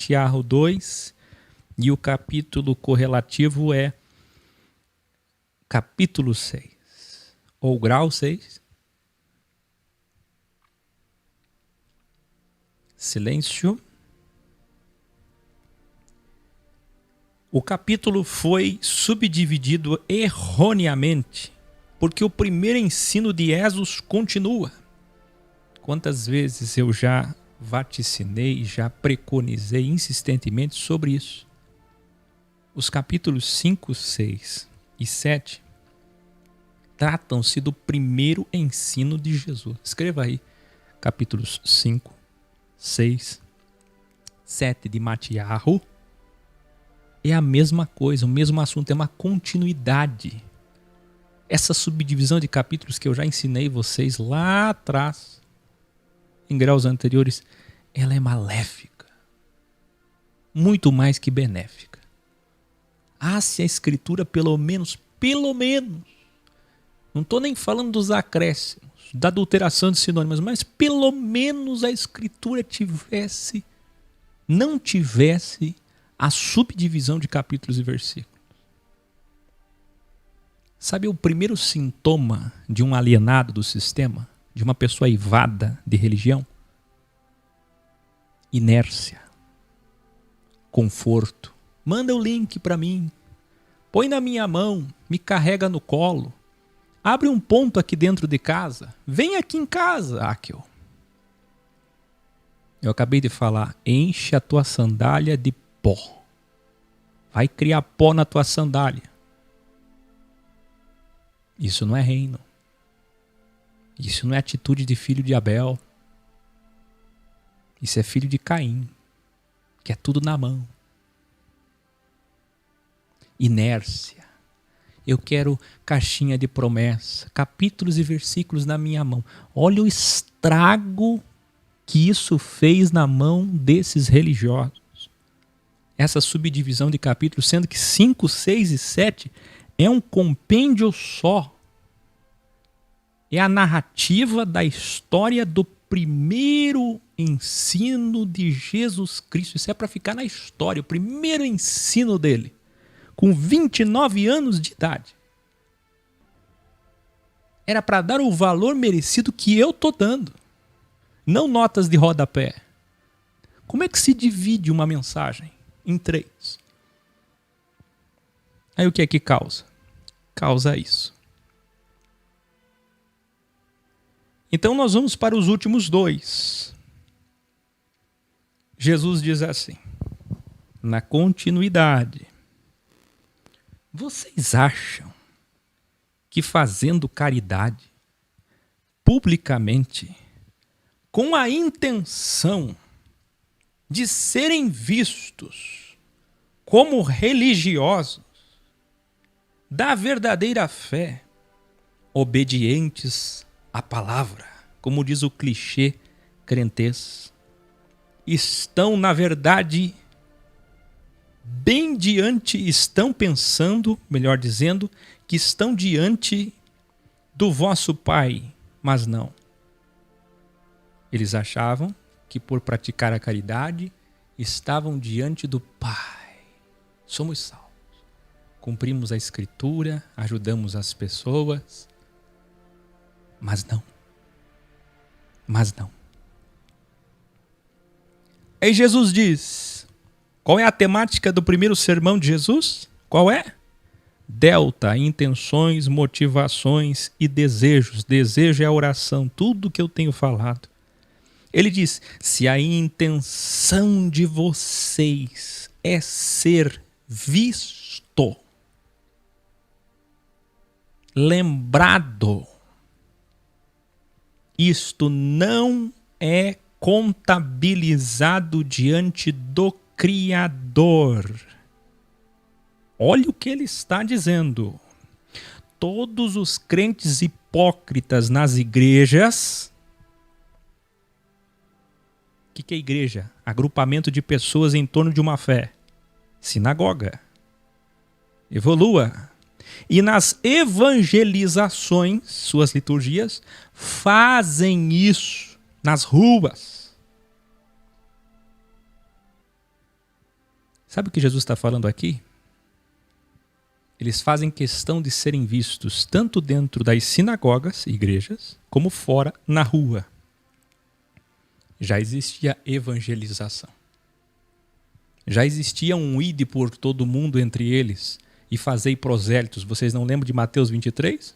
Matiarro 2 e o capítulo correlativo é capítulo 6, ou grau 6. Silêncio. O capítulo foi subdividido erroneamente, porque o primeiro ensino de Jesus continua. Quantas vezes eu já vaticinei, já preconizei insistentemente sobre isso. Os capítulos 5, 6 e 7 tratam-se do primeiro ensino de Jesus. Escreva aí, capítulos 5, 6, 7 de Matiarro. É a mesma coisa, o mesmo assunto, é uma continuidade. Essa subdivisão de capítulos que eu já ensinei vocês lá atrás, em graus anteriores, ela é maléfica. Muito mais que benéfica. Se a Escritura pelo menos, não estou nem falando dos acréscimos, da adulteração de sinônimos, mas pelo menos a Escritura não tivesse a subdivisão de capítulos e versículos. Sabe o primeiro sintoma de um alienado do sistema? De uma pessoa aivada de religião? Inércia. Conforto. Manda o link para mim. Põe na minha mão. Me carrega no colo. Abre um ponto aqui dentro de casa. Vem aqui em casa, Akel. Eu acabei de falar. Enche a tua sandália de pó. Vai criar pó na tua sandália. Isso não é reino. Isso não é atitude de filho de Abel. Isso é filho de Caim. Que é tudo na mão. Inércia. Eu quero caixinha de promessa. Capítulos e versículos na minha mão. Olha o estrago que isso fez na mão desses religiosos. Essa subdivisão de capítulos, sendo que 5, 6 e 7 é um compêndio só. É a narrativa da história do primeiro ensino de Jesus Cristo. Isso é para ficar na história, o primeiro ensino dele, com 29 anos de idade. Era para dar o valor merecido que eu estou dando, não notas de rodapé. Como é que se divide uma mensagem em 3? Aí o que é que causa? Causa isso. Então nós vamos para os últimos 2. Jesus diz assim, na continuidade: vocês acham que fazendo caridade publicamente, com a intenção de serem vistos como religiosos da verdadeira fé, obedientes à palavra, como diz o clichê crentez, estão, na verdade, estão pensando, melhor dizendo, que estão diante do vosso Pai, mas não. Eles achavam que por praticar a caridade estavam diante do Pai. Somos salvos. Cumprimos a Escritura, ajudamos as pessoas, mas não. Mas não. Aí Jesus diz, qual é a temática do primeiro sermão de Jesus? Qual é? Delta, intenções, motivações e desejos. Desejo é a oração, tudo que eu tenho falado. Ele diz, se a intenção de vocês é ser visto, lembrado, isto não é contabilizado diante do Criador. Olha o que ele está dizendo. Todos os crentes hipócritas nas igrejas. O que é igreja? Agrupamento de pessoas em torno de uma fé. Sinagoga. Evolua. E nas evangelizações, suas liturgias, fazem isso nas ruas. Sabe o que Jesus está falando aqui? Eles fazem questão de serem vistos tanto dentro das sinagogas, igrejas, como fora, na rua. Já existia evangelização. Já existia um ide por todo mundo entre eles e fazei prosélitos. Vocês não lembram de Mateus 23?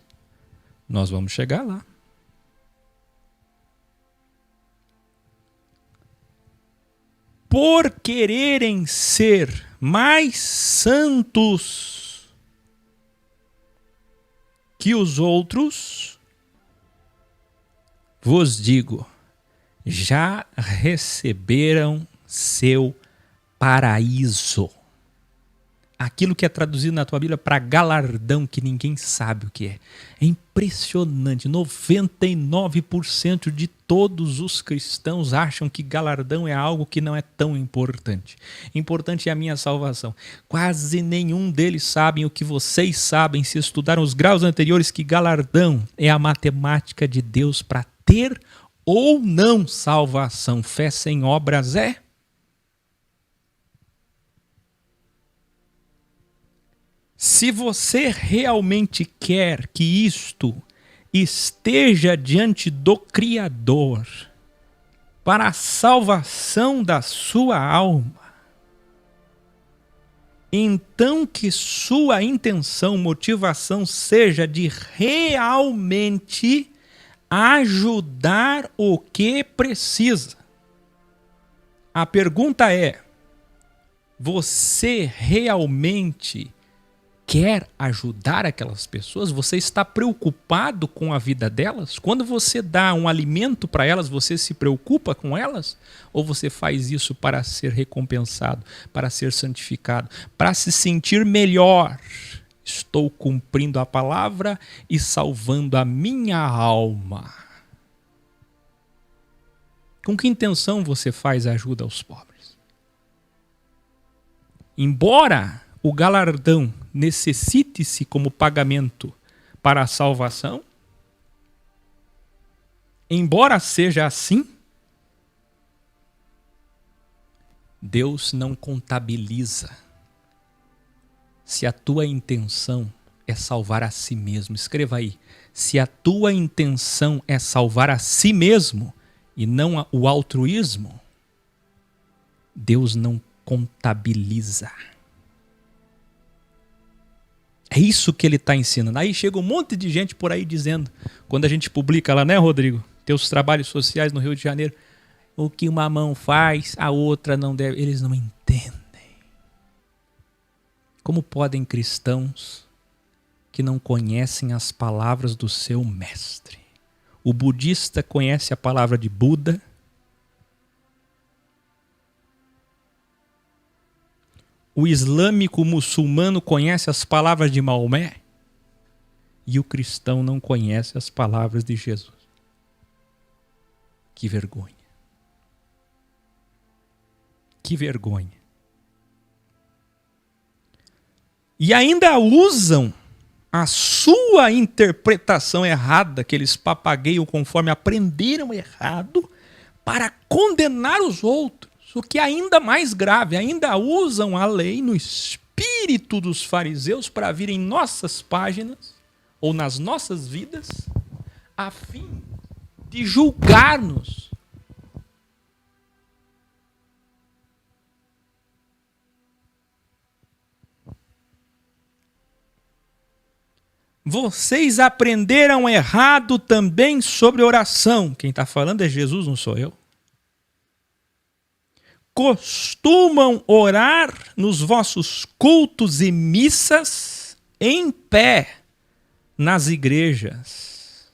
Nós vamos chegar lá. Por quererem ser mais santos que os outros, vos digo, já receberam seu paraíso. Aquilo que é traduzido na tua Bíblia para galardão, que ninguém sabe o que é. É impressionante. 99% de todos os cristãos acham que galardão é algo que não é tão importante. Importante é a minha salvação. Quase nenhum deles sabem o que vocês sabem se estudaram os graus anteriores, que galardão é a matemática de Deus para ter ou não salvação. Fé sem obras é? Se você realmente quer que isto esteja diante do Criador para a salvação da sua alma, então que sua intenção, motivação seja de realmente ajudar o que precisa. A pergunta é: você realmente quer ajudar aquelas pessoas? Você está preocupado com a vida delas? Quando você dá um alimento para elas, você se preocupa com elas? Ou você faz isso para ser recompensado, para ser santificado, para se sentir melhor? Estou cumprindo a palavra e salvando a minha alma. Com que intenção você faz a ajuda aos pobres? Embora o galardão necessite-se como pagamento para a salvação, embora seja assim, Deus não contabiliza se a tua intenção é salvar a si mesmo. Escreva aí: se a tua intenção é salvar a si mesmo e não o altruísmo, Deus não contabiliza. É isso que ele está ensinando. Aí chega um monte de gente por aí dizendo, quando a gente publica lá, né, Rodrigo? Teus trabalhos sociais no Rio de Janeiro, o que uma mão faz, a outra não deve. Eles não entendem. Como podem cristãos que não conhecem as palavras do seu mestre? O budista conhece a palavra de Buda. O islâmico muçulmano conhece as palavras de Maomé. E o cristão não conhece as palavras de Jesus. Que vergonha. Que vergonha. E ainda usam a sua interpretação errada, que eles papagueiam conforme aprenderam errado, para condenar os outros. O que é ainda mais grave, ainda usam a lei no espírito dos fariseus para vir em nossas páginas ou nas nossas vidas, a fim de julgar-nos. Vocês aprenderam errado também sobre oração. Quem está falando é Jesus, não sou eu. Costumam orar nos vossos cultos e missas em pé nas igrejas,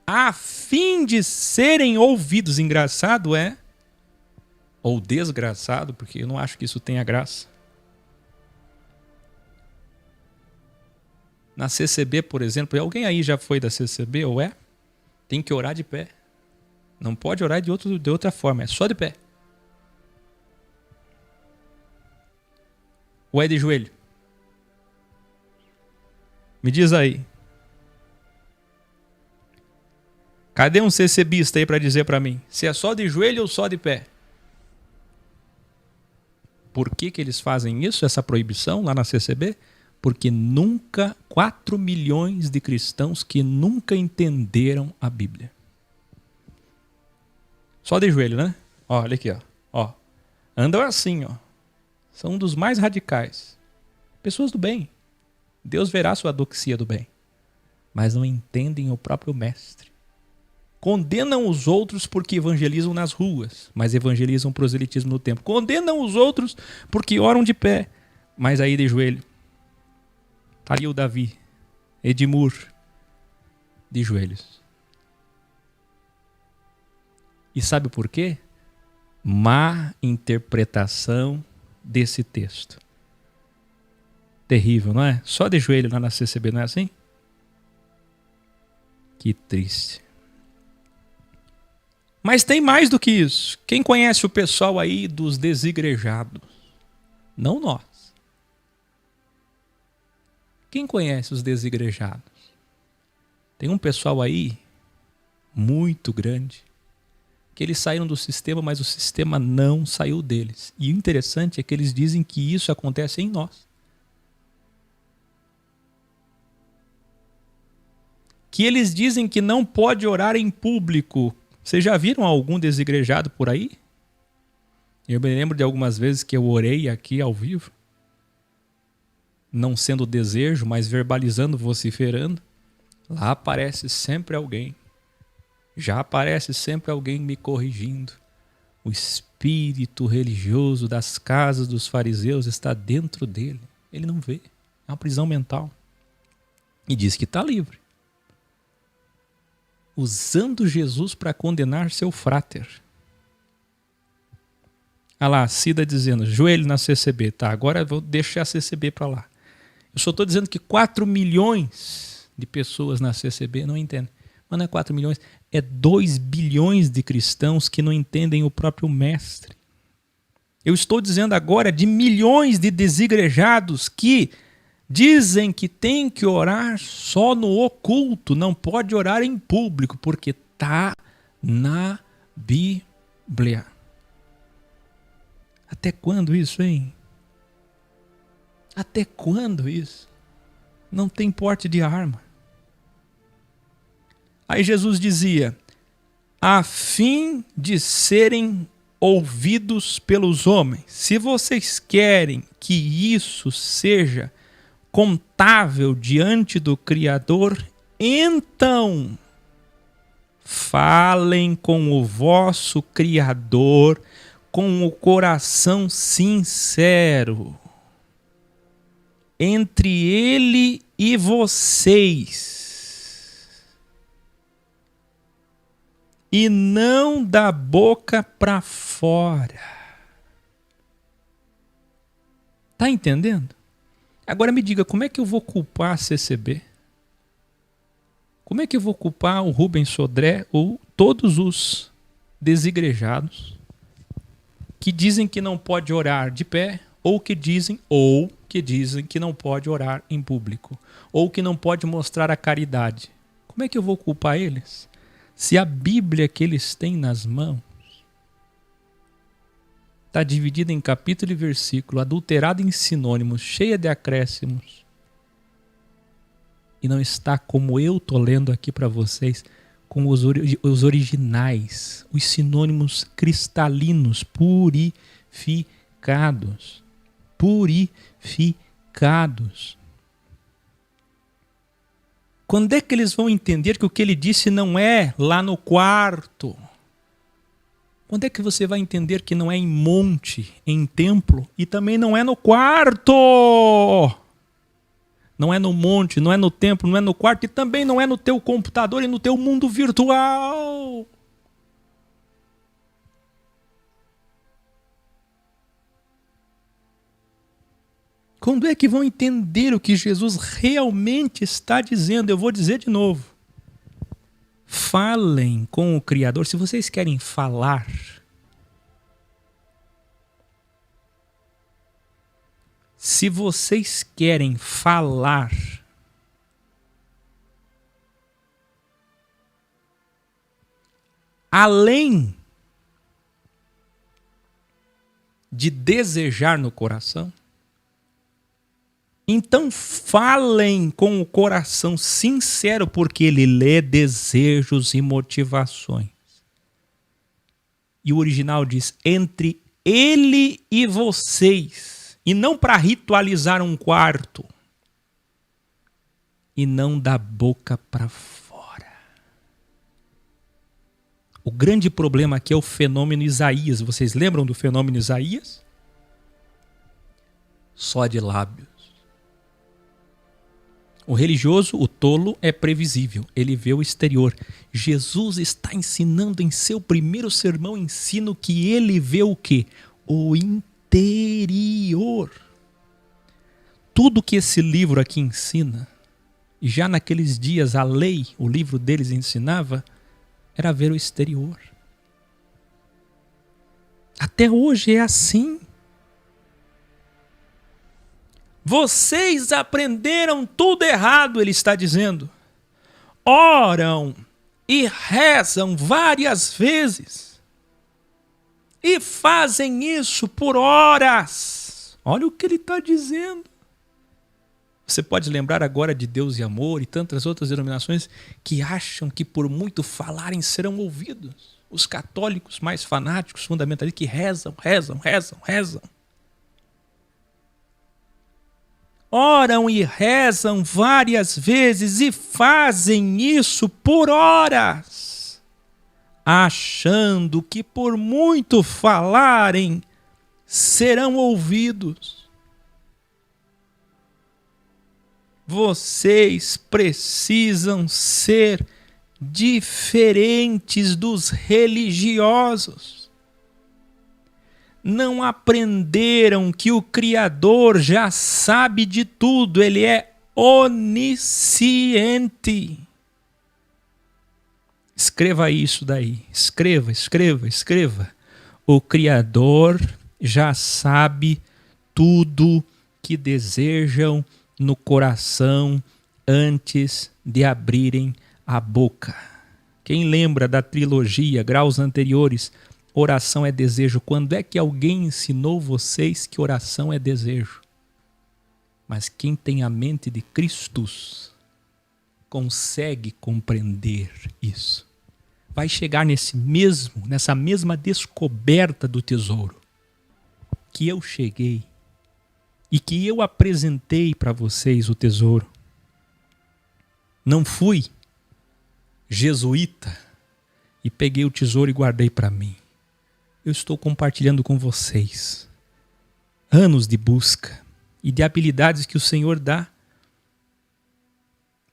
a fim de serem ouvidos. Engraçado é, ou desgraçado, porque eu não acho que isso tenha graça. Na CCB, por exemplo, alguém aí já foi da CCB ou é? Tem que orar de pé. Não pode orar de outra forma, é só de pé. Ou é de joelho? Me diz aí. Cadê um CCBista aí para dizer para mim? Se é só de joelho ou só de pé? Por que eles fazem isso, essa proibição lá na CCB? Porque 4 milhões de cristãos que nunca entenderam a Bíblia. Só de joelho, né? Ó, olha aqui, ó. Andam assim, ó. São um dos mais radicais. Pessoas do bem. Deus verá sua doxia do bem. Mas não entendem o próprio mestre. Condenam os outros porque evangelizam nas ruas, mas evangelizam proselitismo no templo. Condenam os outros porque oram de pé, mas aí de joelho. Tá ali o Davi, Edmur, de joelhos. E sabe por quê? Má interpretação desse texto. Terrível, não é? Só de joelho lá na CCB, não é assim? Que triste. Mas tem mais do que isso. Quem conhece o pessoal aí dos desigrejados? Não nós. Quem conhece os desigrejados? Tem um pessoal aí muito grande que eles saíram do sistema, mas o sistema não saiu deles. E o interessante é que eles dizem que isso acontece em nós. Que eles dizem que não pode orar em público. Vocês já viram algum desigrejado por aí? Eu me lembro de algumas vezes que eu orei aqui ao vivo. Não sendo desejo, mas verbalizando, vociferando. Lá aparece sempre alguém. Já aparece sempre alguém me corrigindo. O espírito religioso das casas dos fariseus está dentro dele. Ele não vê. É uma prisão mental. E diz que está livre. Usando Jesus para condenar seu fráter. Ah lá, Cida dizendo, joelho na CCB. Tá, agora eu vou deixar a CCB para lá. Eu só estou dizendo que 4 milhões de pessoas na CCB não entendem. Mas não é 4 milhões, é 2 bilhões de cristãos que não entendem o próprio mestre. Eu estou dizendo agora de milhões de desigrejados que dizem que tem que orar só no oculto, não pode orar em público, porque está na Bíblia. Até quando isso, hein? Até quando isso? Não tem porte de arma. Aí Jesus dizia, a fim de serem ouvidos pelos homens. Se vocês querem que isso seja contável diante do Criador, então falem com o vosso Criador com o coração sincero. Entre ele e vocês. E não da boca para fora. Tá entendendo? Agora me diga, como é que eu vou culpar a CCB? Como é que eu vou culpar o Rubens Sodré ou todos os desigrejados que dizem que não pode orar de pé ou que dizem que não pode orar em público ou que não pode mostrar a caridade? Como é que eu vou culpar eles? Se a Bíblia que eles têm nas mãos está dividida em capítulo e versículo, adulterada em sinônimos, cheia de acréscimos, e não está como eu estou lendo aqui para vocês, com os originais, os sinônimos cristalinos, purificados. Purificados. Quando é que eles vão entender que o que ele disse não é lá no quarto? Quando é que você vai entender que não é em monte, em templo, e também não é no quarto? Não é no monte, não é no templo, não é no quarto, e também não é no teu computador e no teu mundo virtual. Quando é que vão entender o que Jesus realmente está dizendo? Eu vou dizer de novo. Falem com o Criador. Se vocês querem falar, além de desejar no coração? Então falem com o coração sincero, porque ele lê desejos e motivações. E o original diz, entre ele e vocês, e não para ritualizar um quarto, e não da boca para fora. O grande problema aqui é o fenômeno Isaías. Vocês lembram do fenômeno Isaías? Só de lábios. O religioso, o tolo, é previsível. Ele vê o exterior. Jesus está ensinando em seu primeiro sermão, ensino que ele vê o quê? O interior. Tudo que esse livro aqui ensina, e já naqueles dias a lei, o livro deles ensinava, era ver o exterior. Até hoje é assim. Vocês aprenderam tudo errado, ele está dizendo. Oram e rezam várias vezes. E fazem isso por horas. Olha o que ele está dizendo. Você pode lembrar agora de Deus e Amor e tantas outras denominações que acham que por muito falarem serão ouvidos. Os católicos mais fanáticos, fundamentalistas, que rezam. Oram e rezam várias vezes e fazem isso por horas, achando que por muito falarem serão ouvidos. Vocês precisam ser diferentes dos religiosos. Não aprenderam que o Criador já sabe de tudo, ele é onisciente. Escreva isso daí, escreva. O Criador já sabe tudo que desejam no coração antes de abrirem a boca. Quem lembra da trilogia, graus anteriores, oração é desejo? Quando é que alguém ensinou vocês que oração é desejo? Mas quem tem a mente de Cristo consegue compreender isso. Vai chegar nessa mesma descoberta do tesouro que eu cheguei e que eu apresentei para vocês o tesouro. Não fui jesuíta e peguei o tesouro e guardei para mim. Eu estou compartilhando com vocês anos de busca e de habilidades que o Senhor dá,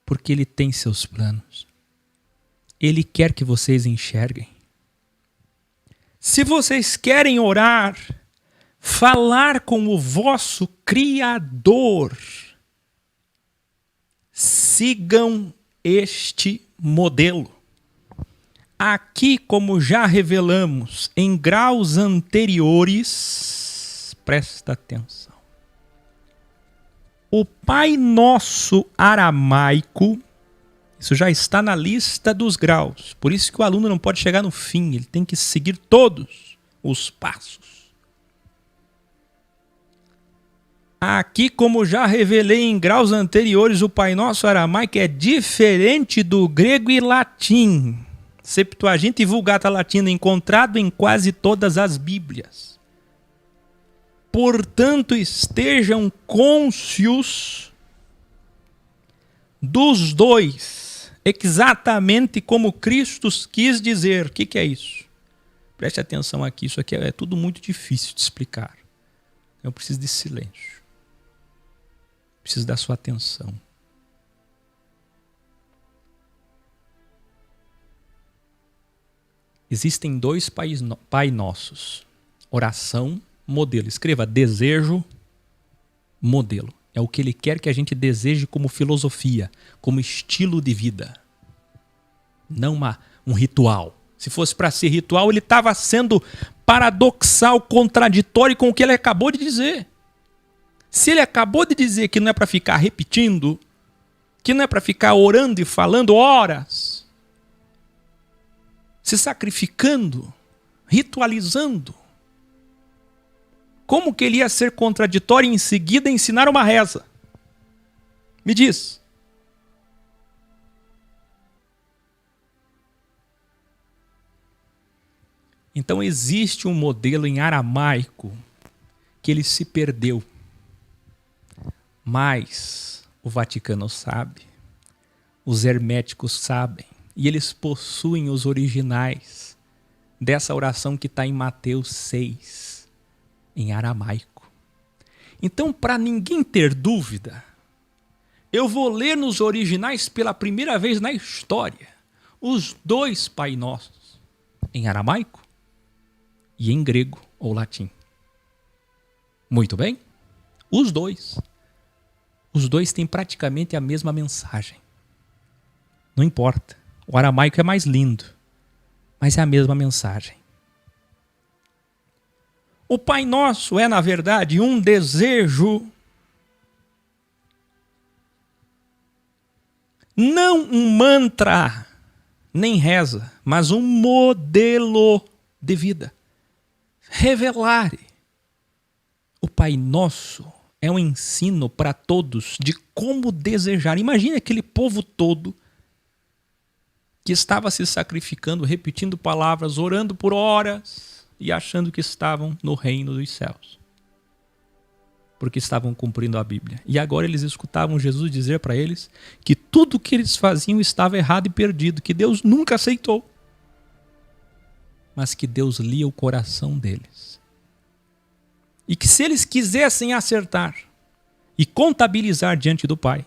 porque Ele tem seus planos. Ele quer que vocês enxerguem. Se vocês querem orar, falar com o vosso Criador, sigam este modelo. Aqui, como já revelamos em graus anteriores, presta atenção. O Pai Nosso aramaico, isso já está na lista dos graus. Por isso que o aluno não pode chegar no fim, ele tem que seguir todos os passos. Aqui, como já revelei em graus anteriores, o Pai Nosso aramaico é diferente do grego e latim. Septuaginta e Vulgata Latina, encontrado em quase todas as Bíblias. Portanto, estejam cônscios dos dois, exatamente como Cristo quis dizer. O que é isso? Preste atenção aqui, isso aqui é tudo muito difícil de explicar. Eu preciso de silêncio. Preciso da sua atenção. Existem dois Pai Nossos. Oração, modelo. Escreva desejo, modelo. É o que Ele quer que a gente deseje como filosofia, como estilo de vida. Não um ritual. Se fosse para ser ritual, ele estava sendo paradoxal, contraditório com o que ele acabou de dizer. Se ele acabou de dizer que não é para ficar repetindo, que não é para ficar orando e falando horas, se sacrificando, ritualizando, como que ele ia ser contraditório e em seguida ensinar uma reza? Me diz. Então existe um modelo em aramaico que ele se perdeu. Mas o Vaticano sabe, os herméticos sabem, e eles possuem os originais dessa oração que está em Mateus 6, em aramaico. Então, para ninguém ter dúvida, eu vou ler nos originais pela primeira vez na história os dois Pai Nossos, em aramaico e em grego ou latim. Muito bem? Os dois. Os dois têm praticamente a mesma mensagem. Não importa. O aramaico é mais lindo, mas é a mesma mensagem. O Pai Nosso é, na verdade, um desejo, não um mantra, nem reza, mas um modelo de vida. Revelar. O Pai Nosso é um ensino para todos de como desejar. Imagine aquele povo todo que estava se sacrificando, repetindo palavras, orando por horas e achando que estavam no reino dos céus, porque estavam cumprindo a Bíblia. E agora eles escutavam Jesus dizer para eles que tudo o que eles faziam estava errado e perdido, que Deus nunca aceitou, mas que Deus lia o coração deles. E que se eles quisessem acertar e contabilizar diante do Pai,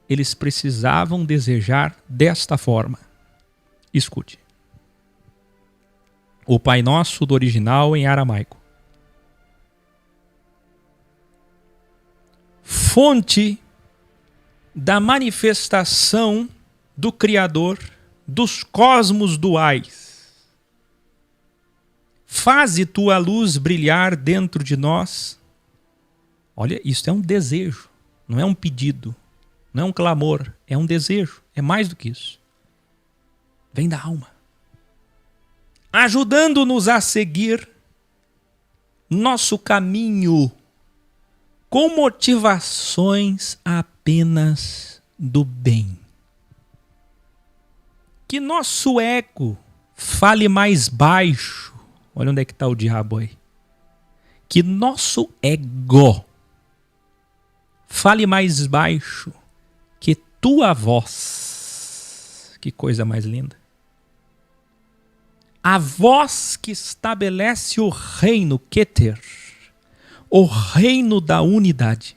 eles precisavam desejar desta forma. Escute. O Pai Nosso do original em aramaico. Fonte da manifestação do Criador dos cosmos duais. Faze tua luz brilhar dentro de nós. Olha, isso é um desejo, não é um pedido, não é um clamor, é um desejo, é mais do que isso. Vem da alma. Ajudando-nos a seguir nosso caminho com motivações apenas do bem. Que nosso ego fale mais baixo. Olha onde é que está o diabo aí. Que nosso ego fale mais baixo que tua voz. Que coisa mais linda. A voz que estabelece o reino Keter, o reino da unidade.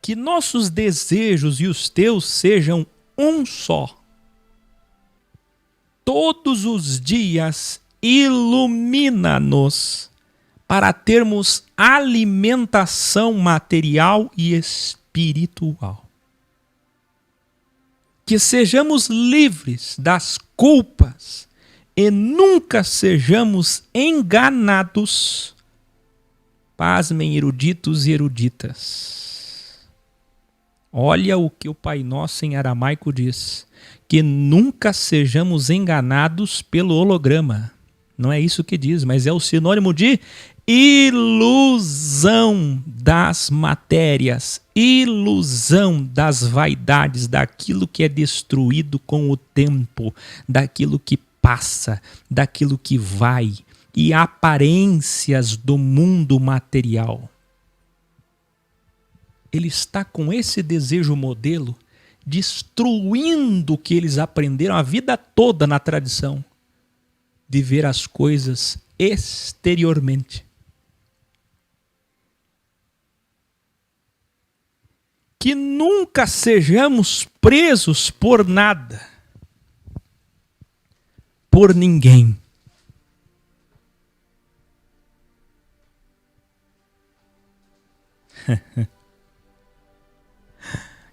Que nossos desejos e os teus sejam um só. Todos os dias ilumina-nos para termos alimentação material e espiritual. Que sejamos livres das culpas e nunca sejamos enganados. Pasmem, eruditos e eruditas. Olha o que o Pai Nosso em aramaico diz. Que nunca sejamos enganados pelo holograma. Não é isso que diz, mas é o sinônimo de ilusão das matérias, ilusão das vaidades, daquilo que é destruído com o tempo, daquilo que passa, daquilo que vai, e aparências do mundo material. Ele está com esse desejo modelo destruindo o que eles aprenderam a vida toda na tradição de ver as coisas exteriormente. Que nunca sejamos presos por nada, por ninguém.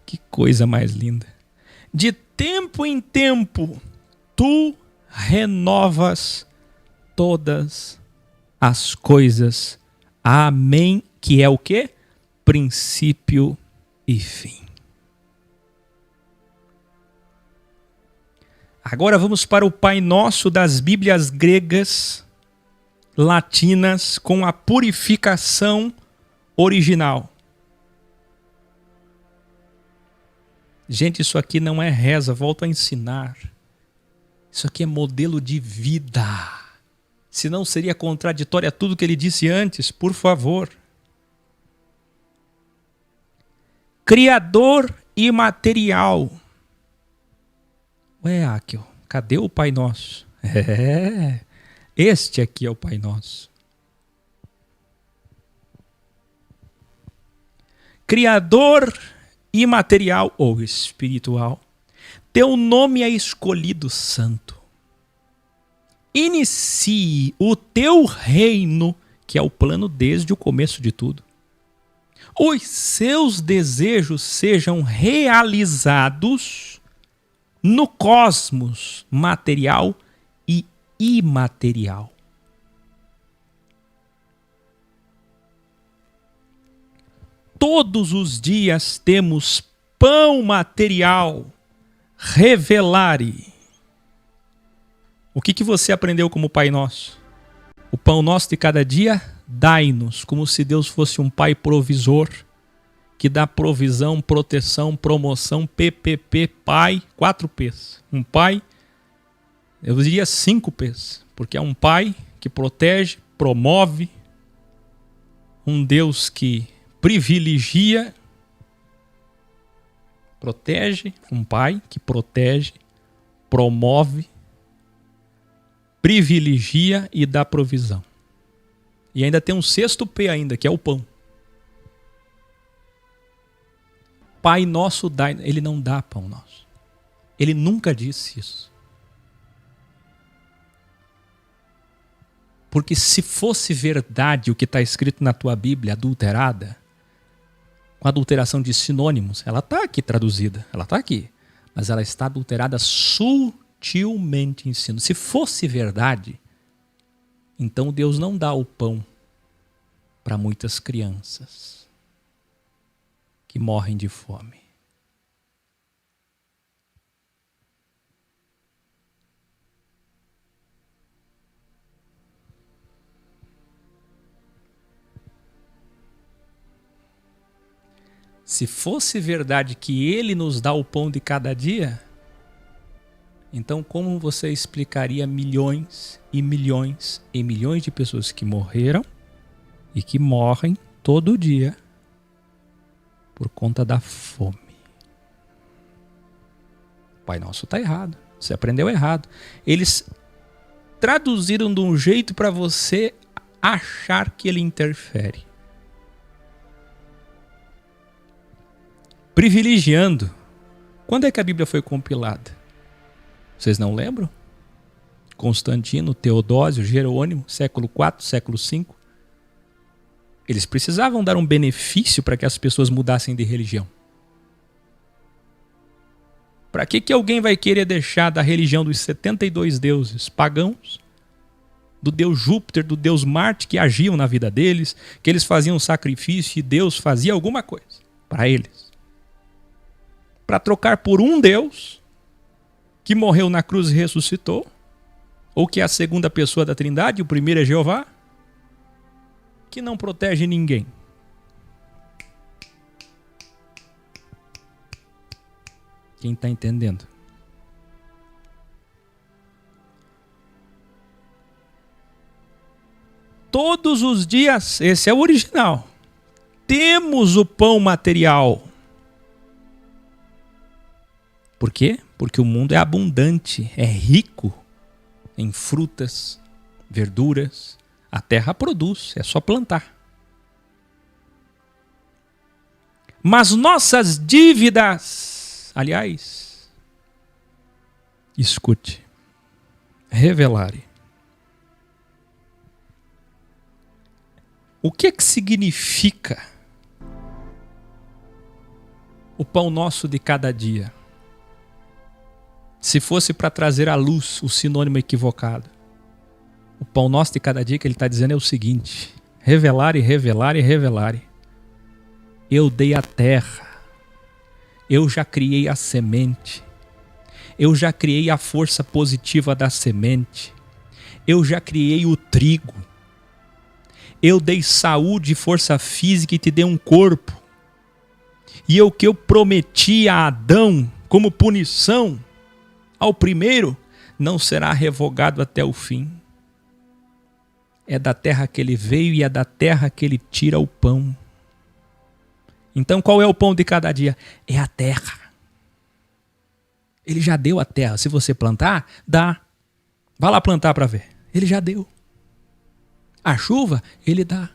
Que coisa mais linda. De tempo em tempo, tu renovas todas as coisas. Amém. Que é o quê? Princípio e fim. Agora vamos para o Pai Nosso das Bíblias gregas, latinas com a purificação original. Gente, isso aqui não é reza, volto a ensinar. Isso aqui é modelo de vida. Senão seria contraditório a tudo que ele disse antes, por favor. Criador imaterial. Ué, Áquil, cadê o Pai Nosso? Este aqui é o Pai Nosso. Criador imaterial ou espiritual, teu nome é escolhido santo. Inicie o teu reino, que é o plano desde o começo de tudo. Os seus desejos sejam realizados no cosmos material e imaterial. Todos os dias temos pão material, revelare. O que você aprendeu como Pai Nosso? O pão nosso de cada dia, dai-nos, como se Deus fosse um pai provisor, que dá provisão, proteção, promoção, PPP, pai, 4 P's. Um pai, eu diria 5 P's, porque é um pai que protege, promove, um Deus que privilegia, protege, um pai que protege, promove, privilegia e dá provisão. E ainda tem um 6º P ainda, que é o pão. Pai nosso dá, ele não dá pão nosso. Ele nunca disse isso. Porque se fosse verdade o que está escrito na tua Bíblia adulterada, com adulteração de sinônimos, ela está aqui traduzida, ela está aqui, mas ela está adulterada sutilmente em ensino. Se fosse verdade, então Deus não dá o pão para muitas crianças que morrem de fome. Se fosse verdade que Ele nos dá o pão de cada dia, então como você explicaria milhões e milhões e milhões de pessoas que morreram e que morrem todo dia por conta da fome? O Pai Nosso está errado. Você aprendeu errado. Eles traduziram de um jeito para você achar que ele interfere. Privilegiando. Quando é que a Bíblia foi compilada? Vocês não lembram? Constantino, Teodósio, Jerônimo, século IV, século V. Eles precisavam dar um benefício para que as pessoas mudassem de religião. Para que alguém vai querer deixar da religião dos 72 deuses pagãos, do deus Júpiter, do deus Marte, que agiam na vida deles, que eles faziam sacrifício e Deus fazia alguma coisa para eles, para trocar por um Deus que morreu na cruz e ressuscitou, ou que é a segunda pessoa da Trindade, o primeiro é Jeová, que não protege ninguém. Quem está entendendo? Todos os dias, esse é o original, temos o pão material. Por quê? Porque o mundo é abundante, é rico em frutas, verduras. A terra produz, é só plantar. Mas nossas dívidas, aliás, escute, revelare. O que significa o pão nosso de cada dia? Se fosse para trazer à luz o sinônimo equivocado. O pão nosso de cada dia que ele está dizendo é o seguinte: revelare, revelare, revelare. Eu dei a terra, eu já criei a semente, eu já criei a força positiva da semente, eu já criei o trigo, eu dei saúde e força física e te dei um corpo. E o que eu prometi a Adão como punição ao primeiro não será revogado até o fim. É da terra que ele veio e é da terra que ele tira o pão. Então qual é o pão de cada dia? É a terra. Ele já deu a terra. Se você plantar, dá. Vá lá plantar para ver. Ele já deu. A chuva, ele dá.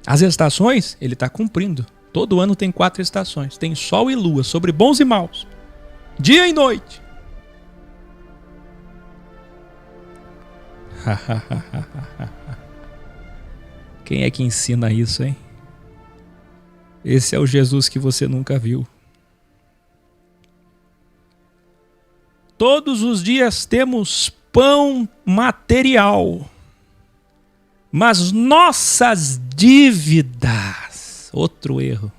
As estações, ele está cumprindo. Todo ano tem 4 estações. Tem sol e lua, sobre bons e maus. Dia e noite. Quem é que ensina isso, hein? Esse é o Jesus que você nunca viu. Todos os dias temos pão material, mas nossas dívidas, outro erro,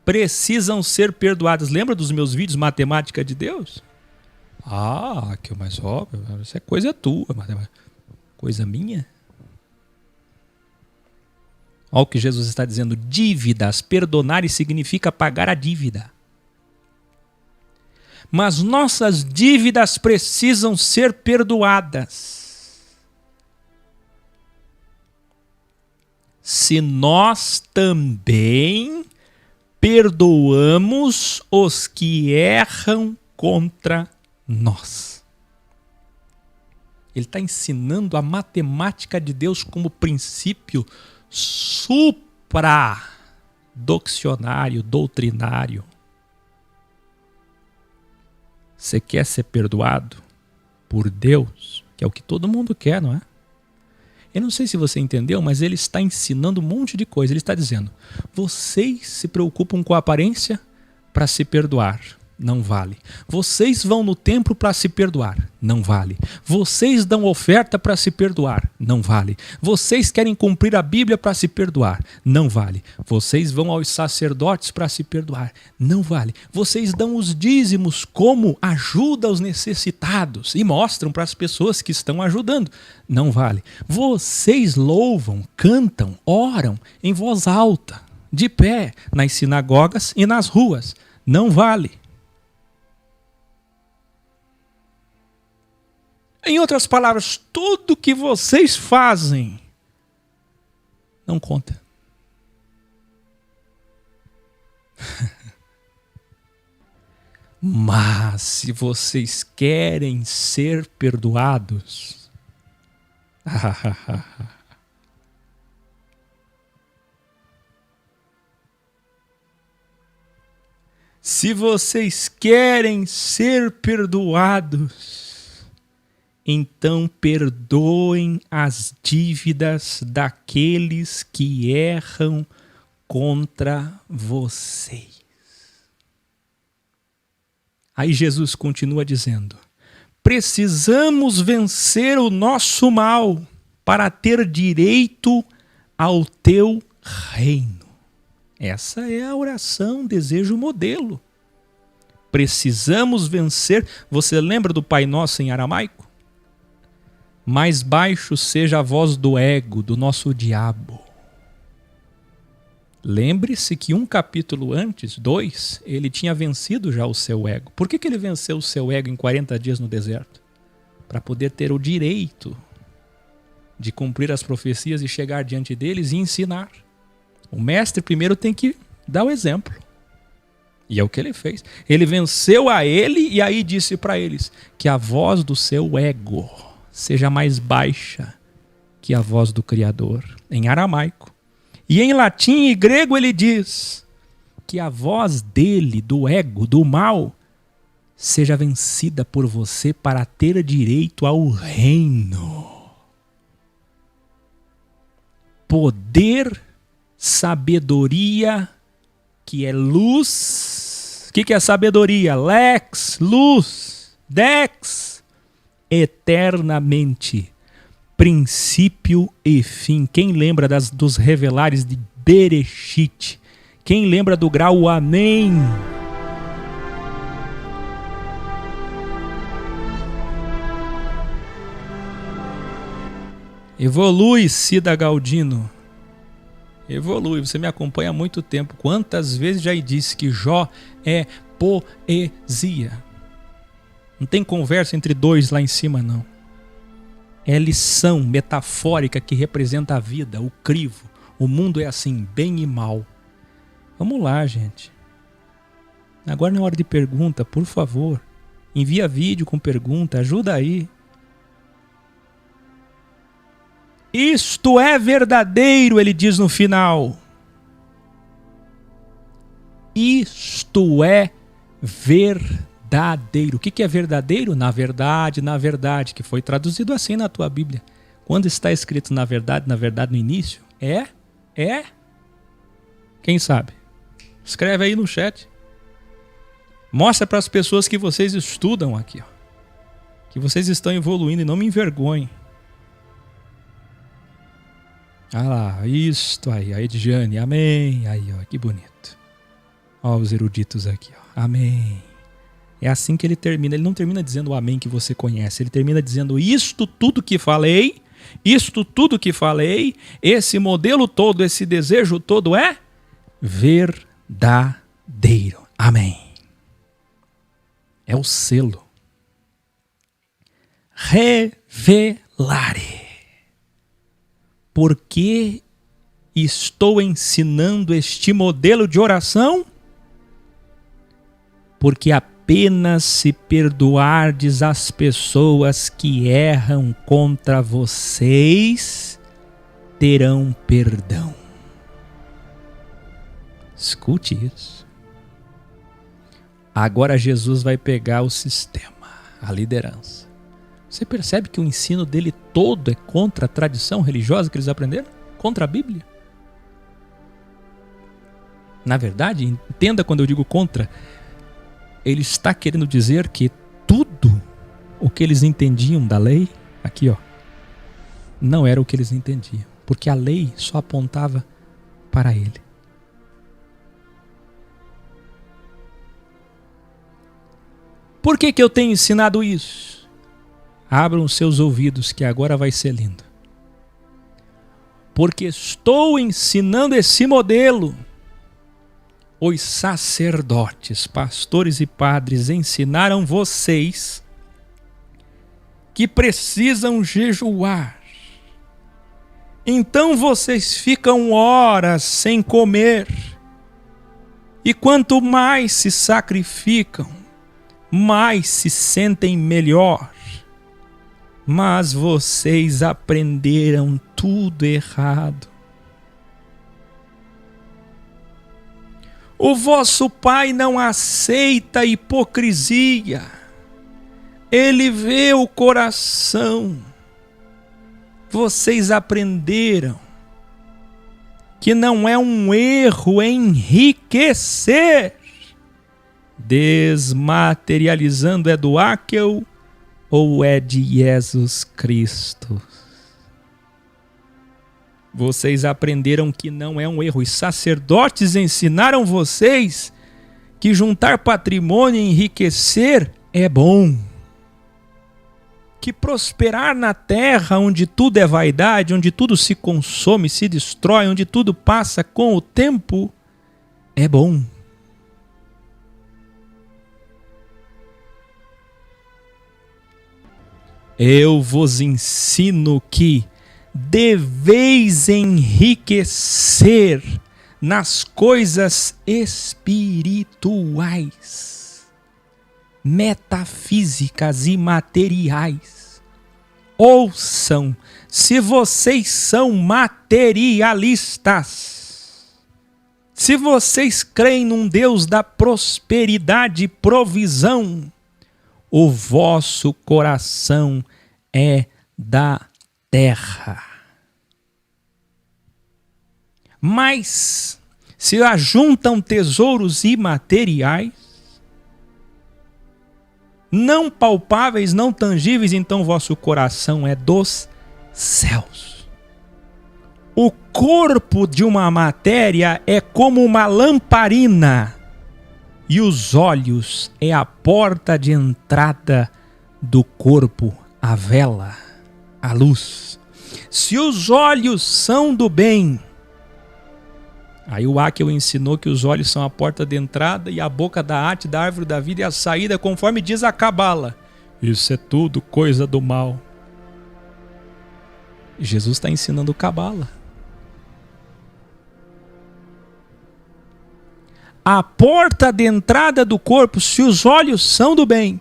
precisam ser perdoadas. Lembra dos meus vídeos Matemática de Deus? Ah, que mais óbvio, isso é coisa tua, coisa minha. Olha o que Jesus está dizendo, dívidas, perdonar significa pagar a dívida. Mas nossas dívidas precisam ser perdoadas. Se nós também perdoamos os que erram contra nós. Ele está ensinando a matemática de Deus como princípio supra-doxionário, doutrinário. Você quer ser perdoado por Deus, que é o que todo mundo quer, não é? Eu não sei se você entendeu, mas ele está ensinando um monte de coisa. Ele está dizendo, vocês se preocupam com a aparência para se perdoar. Não vale. Vocês vão no templo para se perdoar. Não vale. Vocês dão oferta para se perdoar. Não vale. Vocês querem cumprir a Bíblia para se perdoar. Não vale. Vocês vão aos sacerdotes para se perdoar. Não vale. Vocês dão os dízimos como ajuda aos necessitados e mostram para as pessoas que estão ajudando. Não vale. Vocês louvam, cantam, oram em voz alta, de pé, nas sinagogas e nas ruas. Não vale. Em outras palavras, tudo que vocês fazem não conta. Mas se vocês querem ser perdoados, se vocês querem ser perdoados, então perdoem as dívidas daqueles que erram contra vocês. Aí Jesus continua dizendo, precisamos vencer o nosso mal para ter direito ao teu reino. Essa é a oração, desejo modelo. Precisamos vencer. Você lembra do Pai Nosso em aramaico? Mais baixo seja a voz do ego, do nosso diabo. Lembre-se que um capítulo antes, 2, ele tinha vencido já o seu ego. Por que ele venceu o seu ego em 40 dias no deserto? Para poder ter o direito de cumprir as profecias e chegar diante deles e ensinar. O mestre primeiro tem que dar o exemplo. E é o que ele fez. Ele venceu a ele e aí disse para eles que a voz do seu ego seja mais baixa que a voz do Criador, em aramaico. E em latim e grego ele diz que a voz dele, do ego, do mal, seja vencida por você para ter direito ao reino. Poder, sabedoria, que é luz. O que é sabedoria? Lex, luz, dex. Eternamente, princípio e fim. Quem lembra dos revelares de Bereshit? Quem lembra do grau Amém? Evolui, Cida Galdino. Evolui, você me acompanha há muito tempo. Quantas vezes já disse que Jó é poesia? Não tem conversa entre dois lá em cima, não. É lição metafórica que representa a vida, o crivo. O mundo é assim, bem e mal. Vamos lá, gente. Agora na hora de pergunta, por favor. Envia vídeo com pergunta, ajuda aí. Isto é verdadeiro, ele diz no final. Isto é verdadeiro. O que é verdadeiro? Na verdade, que foi traduzido assim na tua Bíblia. Quando está escrito na verdade no início, é? Quem sabe? Escreve aí no chat. Mostra para as pessoas que vocês estudam aqui, ó. Que vocês estão evoluindo e não me envergonhem. Ah lá, isto aí, a Edjane, amém. Aí, ó, que bonito. Ó os eruditos aqui, ó, amém. É assim que ele termina. Ele não termina dizendo o amém que você conhece. Ele termina dizendo isto tudo que falei, esse modelo todo, esse desejo todo é verdadeiro. Amém. É o selo. Revelare. Por que estou ensinando este modelo de oração? Porque apenas se perdoardes as pessoas que erram contra vocês, terão perdão. Escute isso. Agora Jesus vai pegar o sistema, a liderança. Você percebe que o ensino dele todo é contra a tradição religiosa que eles aprenderam? Contra a Bíblia? Na verdade, entenda quando eu digo contra, ele está querendo dizer que tudo o que eles entendiam da lei, aqui ó, não era o que eles entendiam. Porque a lei só apontava para ele. Por que eu tenho ensinado isso? Abram seus ouvidos que agora vai ser lindo. Porque estou ensinando esse modelo. Os sacerdotes, pastores e padres ensinaram vocês que precisam jejuar. Então vocês ficam horas sem comer. E quanto mais se sacrificam, mais se sentem melhor. Mas vocês aprenderam tudo errado. O vosso Pai não aceita hipocrisia. Ele vê o coração. Vocês aprenderam que não é um erro enriquecer. Desmaterializando é do Aquel ou é de Jesus Cristo? Vocês aprenderam que não é um erro. Os sacerdotes ensinaram vocês que juntar patrimônio e enriquecer é bom. Que prosperar na terra onde tudo é vaidade, onde tudo se consome, se destrói, onde tudo passa com o tempo, é bom. Eu vos ensino que deveis enriquecer nas coisas espirituais, metafísicas e materiais. Ouçam, se vocês são materialistas, se vocês creem num Deus da prosperidade e provisão, o vosso coração é da terra. Mas se ajuntam tesouros imateriais, não palpáveis, não tangíveis, então vosso coração é dos céus. O corpo de uma matéria é como uma lamparina, e os olhos é a porta de entrada do corpo, a vela, a luz. Se os olhos são do bem... Aí o Áquil ensinou que os olhos são a porta de entrada e a boca da arte da árvore da vida e a saída, conforme diz a Cabala. Isso é tudo coisa do mal. Jesus está ensinando Cabala. A porta de entrada do corpo, se os olhos são do bem,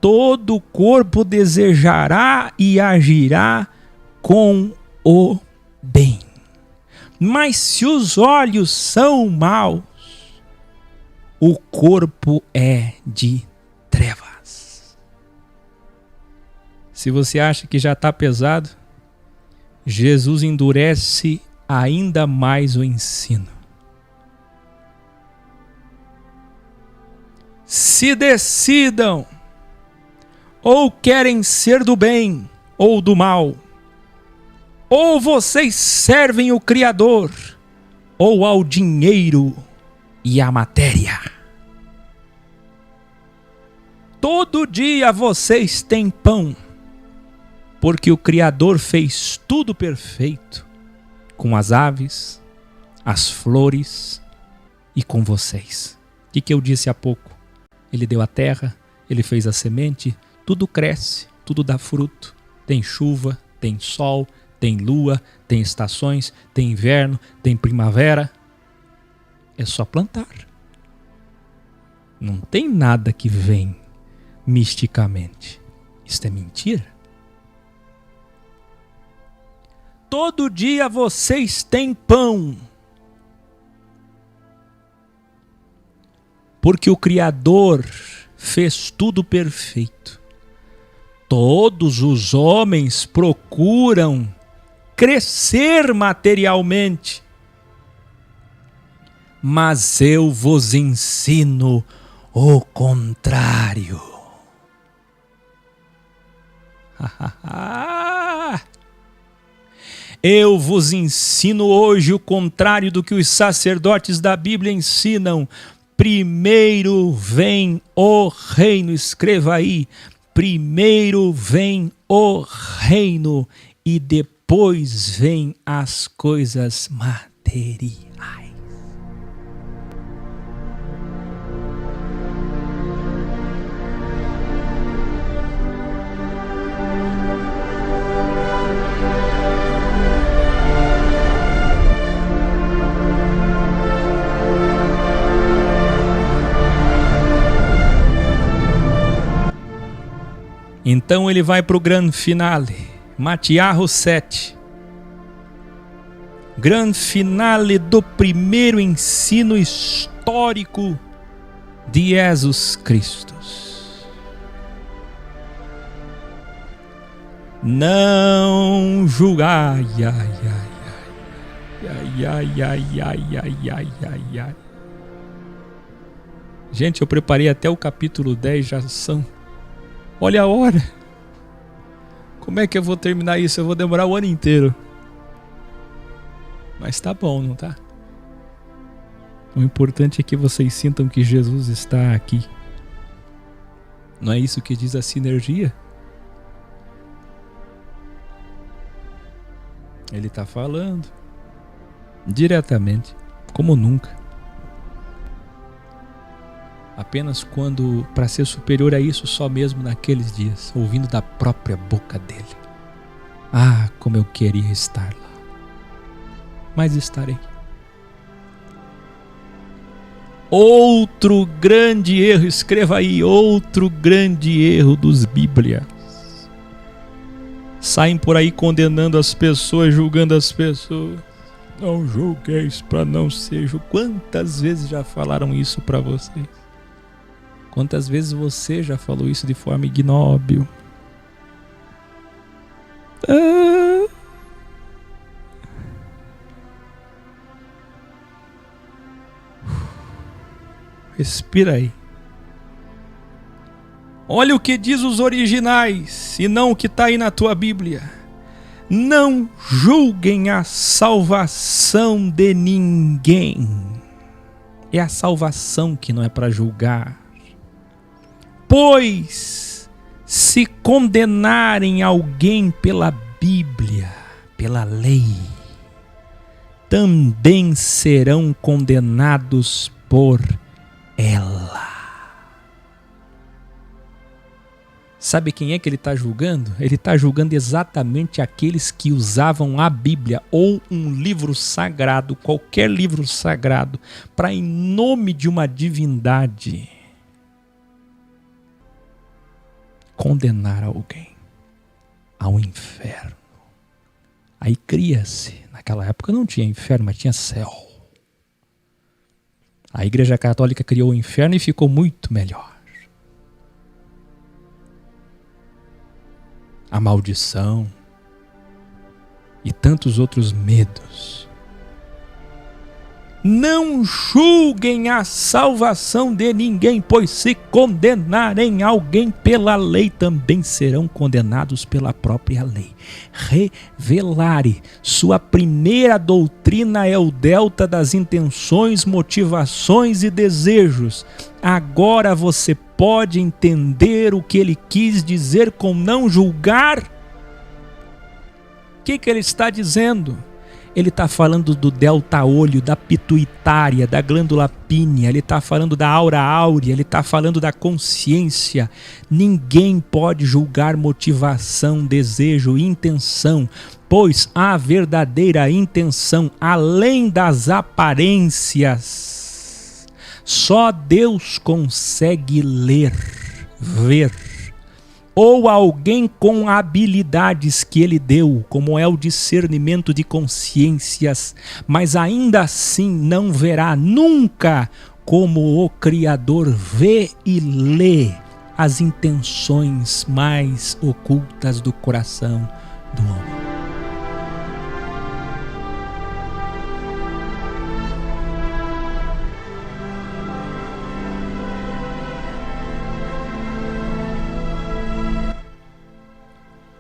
todo o corpo desejará e agirá com o bem. Mas se os olhos são maus, o corpo é de trevas. Se você acha que já está pesado, Jesus endurece ainda mais o ensino. Se decidam, ou querem ser do bem ou do mal, ou vocês servem o Criador, ou ao dinheiro e à matéria. Todo dia vocês têm pão, porque o Criador fez tudo perfeito, com as aves, as flores e com vocês. O que eu disse há pouco? Ele deu a terra, ele fez a semente, tudo cresce, tudo dá fruto. Tem chuva, tem sol, tem lua, tem estações, tem inverno, tem primavera. É só plantar. Não tem nada que vem misticamente. Isto é mentira. Todo dia vocês têm pão, porque o Criador fez tudo perfeito. Todos os homens procuram crescer materialmente, mas eu vos ensino o contrário. Eu vos ensino hoje o contrário do que os sacerdotes da Bíblia ensinam. Primeiro vem o reino, escreva aí, primeiro vem o reino e depois vem as coisas materiais. Então ele vai para o grande finale, Matiarro 7. Grande finale do primeiro ensino histórico de Jesus Cristo. Não julgai, ai. Gente, eu preparei até o capítulo 10, já são... Olha a hora. Como é que eu vou terminar isso? Eu vou demorar o ano inteiro. Mas tá bom, não tá? O importante é que vocês sintam que Jesus está aqui. Não é isso que diz a sinergia? Ele está falando diretamente, como nunca. Apenas quando, para ser superior a isso, só mesmo naqueles dias, ouvindo da própria boca dele. Ah, como eu queria estar lá. Mas estarei. Outro grande erro, escreva aí, outro grande erro dos Bíblias. Saem por aí condenando as pessoas, julgando as pessoas. Não julgueis para não ser julgados. Quantas vezes já falaram isso para vocês? Quantas vezes você já falou isso de forma ignóbil? Respira aí. Olha o que diz os originais e não o que está aí na tua Bíblia. Não julguem a salvação de ninguém. É a salvação que não é para julgar. Pois, se condenarem alguém pela Bíblia, pela lei também serão condenados por ela. Sabe quem é que ele está julgando? Ele está julgando exatamente aqueles que usavam a Bíblia ou um livro sagrado, qualquer livro sagrado, para, em nome de uma divindade, condenar alguém ao inferno. Aí cria-se, naquela época não tinha inferno, mas tinha céu. A Igreja Católica criou o inferno e ficou muito melhor. A maldição e tantos outros medos. Não julguem a salvação de ninguém, pois se condenarem alguém pela lei, também serão condenados pela própria lei. Revelare. Sua primeira doutrina é o delta das intenções, motivações e desejos. Agora você pode entender o que ele quis dizer com não julgar? O que ele está dizendo? Ele está falando do delta-olho, da pituitária, da glândula pínea, ele está falando da aura áurea, ele está falando da consciência. Ninguém pode julgar motivação, desejo, intenção, pois a verdadeira intenção, além das aparências, só Deus consegue ler, ver. Ou alguém com habilidades que ele deu, como é o discernimento de consciências, mas ainda assim não verá nunca como o Criador vê e lê as intenções mais ocultas do coração do homem.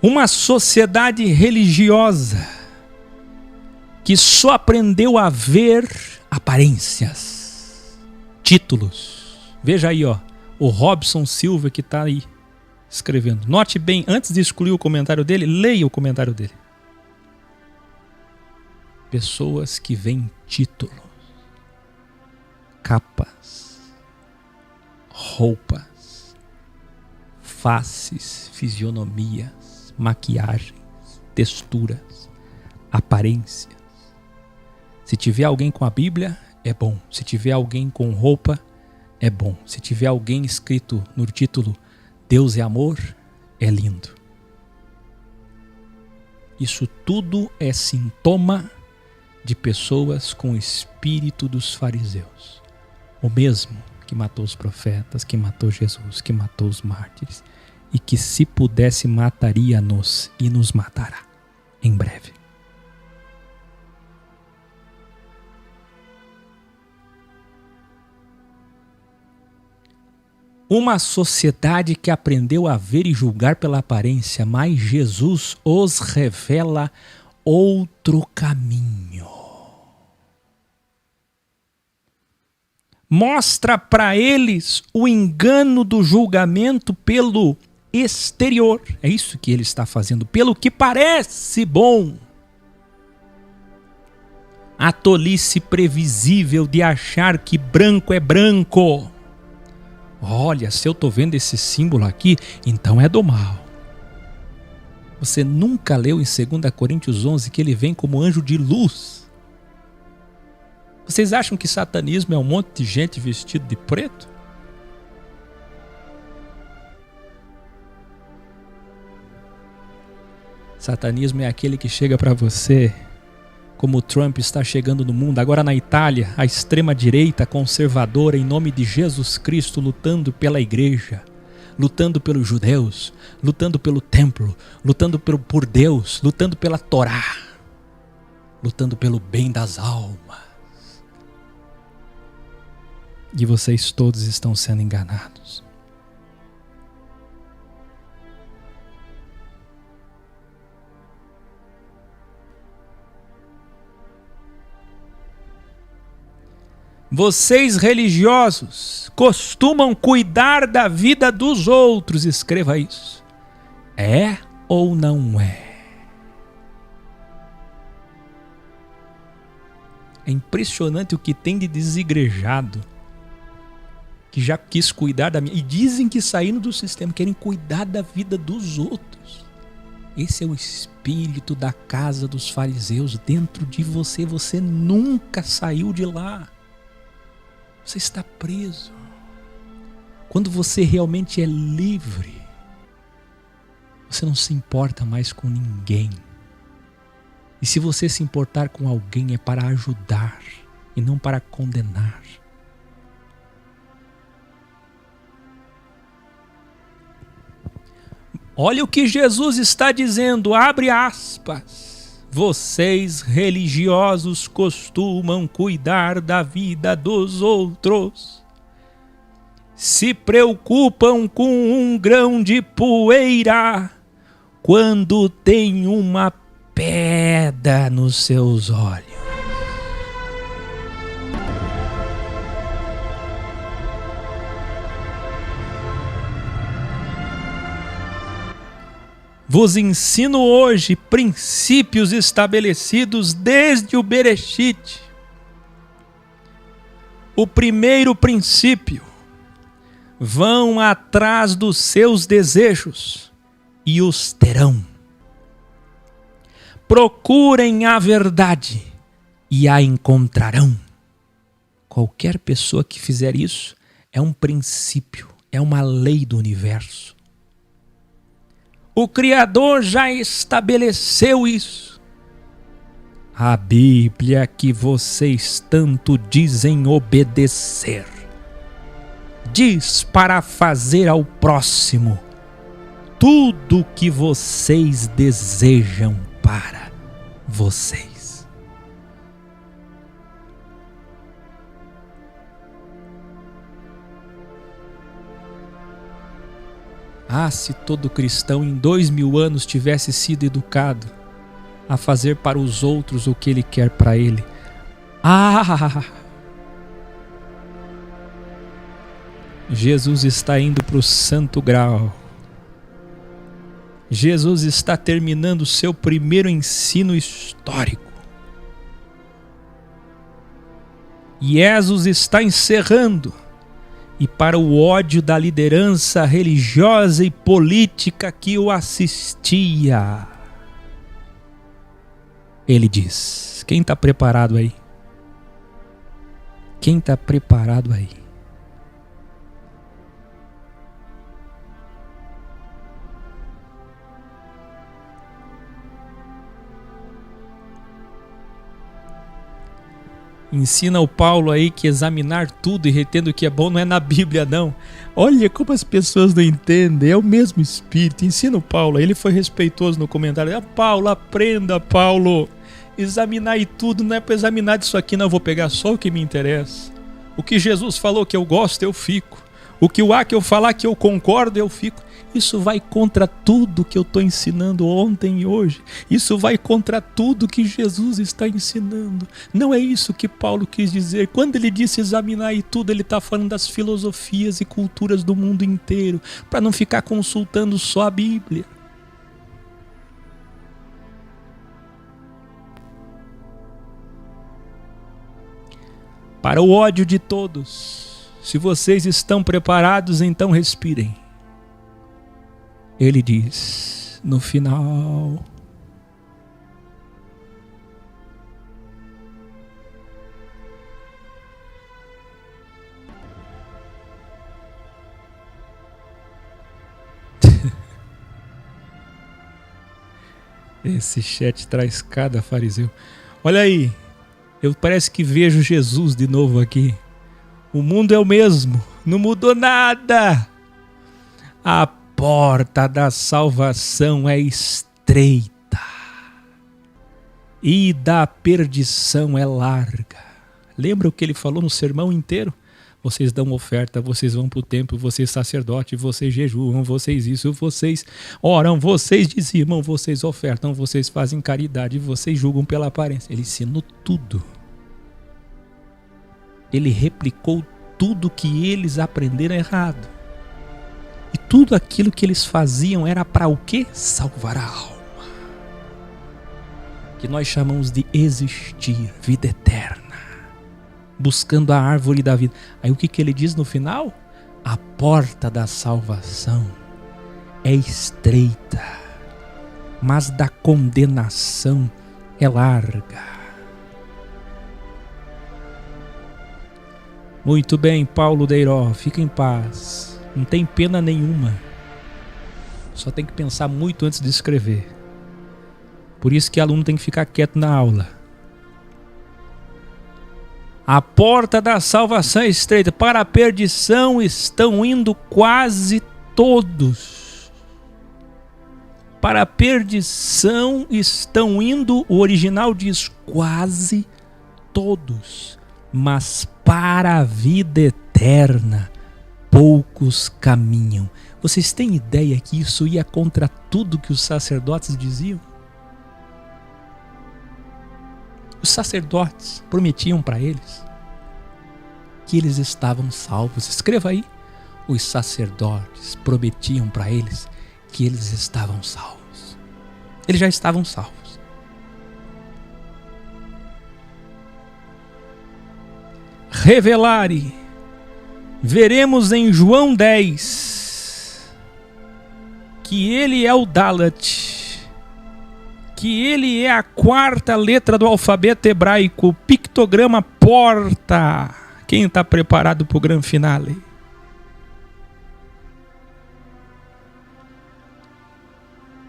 Uma sociedade religiosa que só aprendeu a ver aparências, títulos. Veja aí, ó, o Robson Silva que está aí escrevendo. Note bem, antes de excluir o comentário dele, leia o comentário dele. Pessoas que veem títulos, capas, roupas, faces, fisionomias, maquiagens, texturas, aparências. Se tiver alguém com a Bíblia, é bom. Se tiver alguém com roupa, é bom. Se tiver alguém escrito no título Deus é amor, é lindo. Isso tudo é sintoma de pessoas com o espírito dos fariseus. O mesmo que matou os profetas, que matou Jesus, que matou os mártires. E que, se pudesse, mataria-nos e nos matará em breve. Uma sociedade que aprendeu a ver e julgar pela aparência, mas Jesus os revela outro caminho. Mostra para eles o engano do julgamento pelo exterior. É isso que ele está fazendo, pelo que parece bom. A tolice previsível de achar que branco é branco. Olha, se eu estou vendo esse símbolo aqui, então é do mal. Você nunca leu em 2 Coríntios 11 que ele vem como anjo de luz? Vocês acham que satanismo é um monte de gente vestido de preto? Satanismo é aquele que chega para você, como o Trump está chegando no mundo, agora na Itália, a extrema-direita conservadora, em nome de Jesus Cristo, lutando pela igreja, lutando pelos judeus, lutando pelo templo, lutando por Deus, lutando pela Torá, lutando pelo bem das almas. E vocês todos estão sendo enganados. Vocês religiosos costumam cuidar da vida dos outros. Escreva isso. É ou não é? É impressionante o que tem de desigrejado que já quis cuidar da minha... E dizem que saíram do sistema, querem cuidar da vida dos outros. Esse é o espírito da casa dos fariseus dentro de você. Você nunca saiu de lá. Você está preso. Quando você realmente é livre, você não se importa mais com ninguém. E se você se importar com alguém, é para ajudar e não para condenar. Olha o que Jesus está dizendo, abre aspas. Vocês religiosos costumam cuidar da vida dos outros. Se preocupam com um grão de poeira quando tem uma pedra nos seus olhos. Vos ensino hoje princípios estabelecidos desde o Bereshit. O primeiro princípio: vão atrás dos seus desejos e os terão. Procurem a verdade e a encontrarão. Qualquer pessoa que fizer isso é um princípio, é uma lei do universo. O Criador já estabeleceu isso. A Bíblia que vocês tanto dizem obedecer diz para fazer ao próximo tudo o que vocês desejam para vocês. Ah, se todo cristão em 2000 anos tivesse sido educado a fazer para os outros o que ele quer para ele. Ah! Jesus está indo para o santo grau. Jesus está terminando o seu primeiro ensino histórico. E Jesus está encerrando. E para o ódio da liderança religiosa e política que o assistia, ele diz: quem está preparado aí? Quem está preparado aí? Ensina o Paulo aí que examinar tudo e retendo o que é bom não é na Bíblia, não. Olha como as pessoas não entendem, é o mesmo Espírito. Ensina o Paulo, ele foi respeitoso no comentário. Paulo, aprenda, Paulo. Examinar e tudo não é para examinar disso aqui, não. Eu vou pegar só o que me interessa. O que Jesus falou que eu gosto, eu fico. O que o que eu falar que eu concordo, eu fico. Isso vai contra tudo que eu estou ensinando ontem e hoje. Isso vai contra tudo que Jesus está ensinando. Não é isso que Paulo quis dizer. Quando ele disse examinar e tudo, ele está falando das filosofias e culturas do mundo inteiro, para não ficar consultando só a Bíblia. Para o ódio de todos, se vocês estão preparados, então respirem. Ele diz, no final, esse chat traz cada fariseu. Olha aí, eu parece que vejo Jesus de novo aqui. O mundo é o mesmo, não mudou nada. A porta da salvação é estreita e da perdição é larga. Lembra o que ele falou no sermão inteiro? Vocês dão oferta, vocês vão para o templo, vocês sacerdotes, vocês jejuam, vocês isso, vocês oram, vocês dizimam, vocês ofertam, vocês fazem caridade, vocês julgam pela aparência. Ele ensinou tudo. Ele replicou tudo que eles aprenderam errado. E tudo aquilo que eles faziam era para o quê? Salvar a alma. Que nós chamamos de existir, vida eterna. buscando a árvore da vida. Aí o que ele diz no final? A porta da salvação é estreita, mas da condenação é larga. Muito bem, Paulo Deiró, fica em paz. Não tem pena nenhuma. Só tem que pensar muito antes de escrever. Por isso que o aluno tem que ficar quieto na aula. A porta da salvação é estreita, para a perdição estão indo quase todos. Para a perdição estão indo, o original diz quase todos, mas para a vida eterna poucos caminham. Vocês têm ideia que isso ia contra tudo que os sacerdotes diziam? Os sacerdotes prometiam para eles que eles estavam salvos. Escreva aí. Os sacerdotes prometiam para eles que eles estavam salvos. Eles já estavam salvos. Revelare. Veremos em João 10 que ele é o Dalet, que ele é a quarta letra do alfabeto hebraico, pictograma porta. Quem está preparado para o grande finale?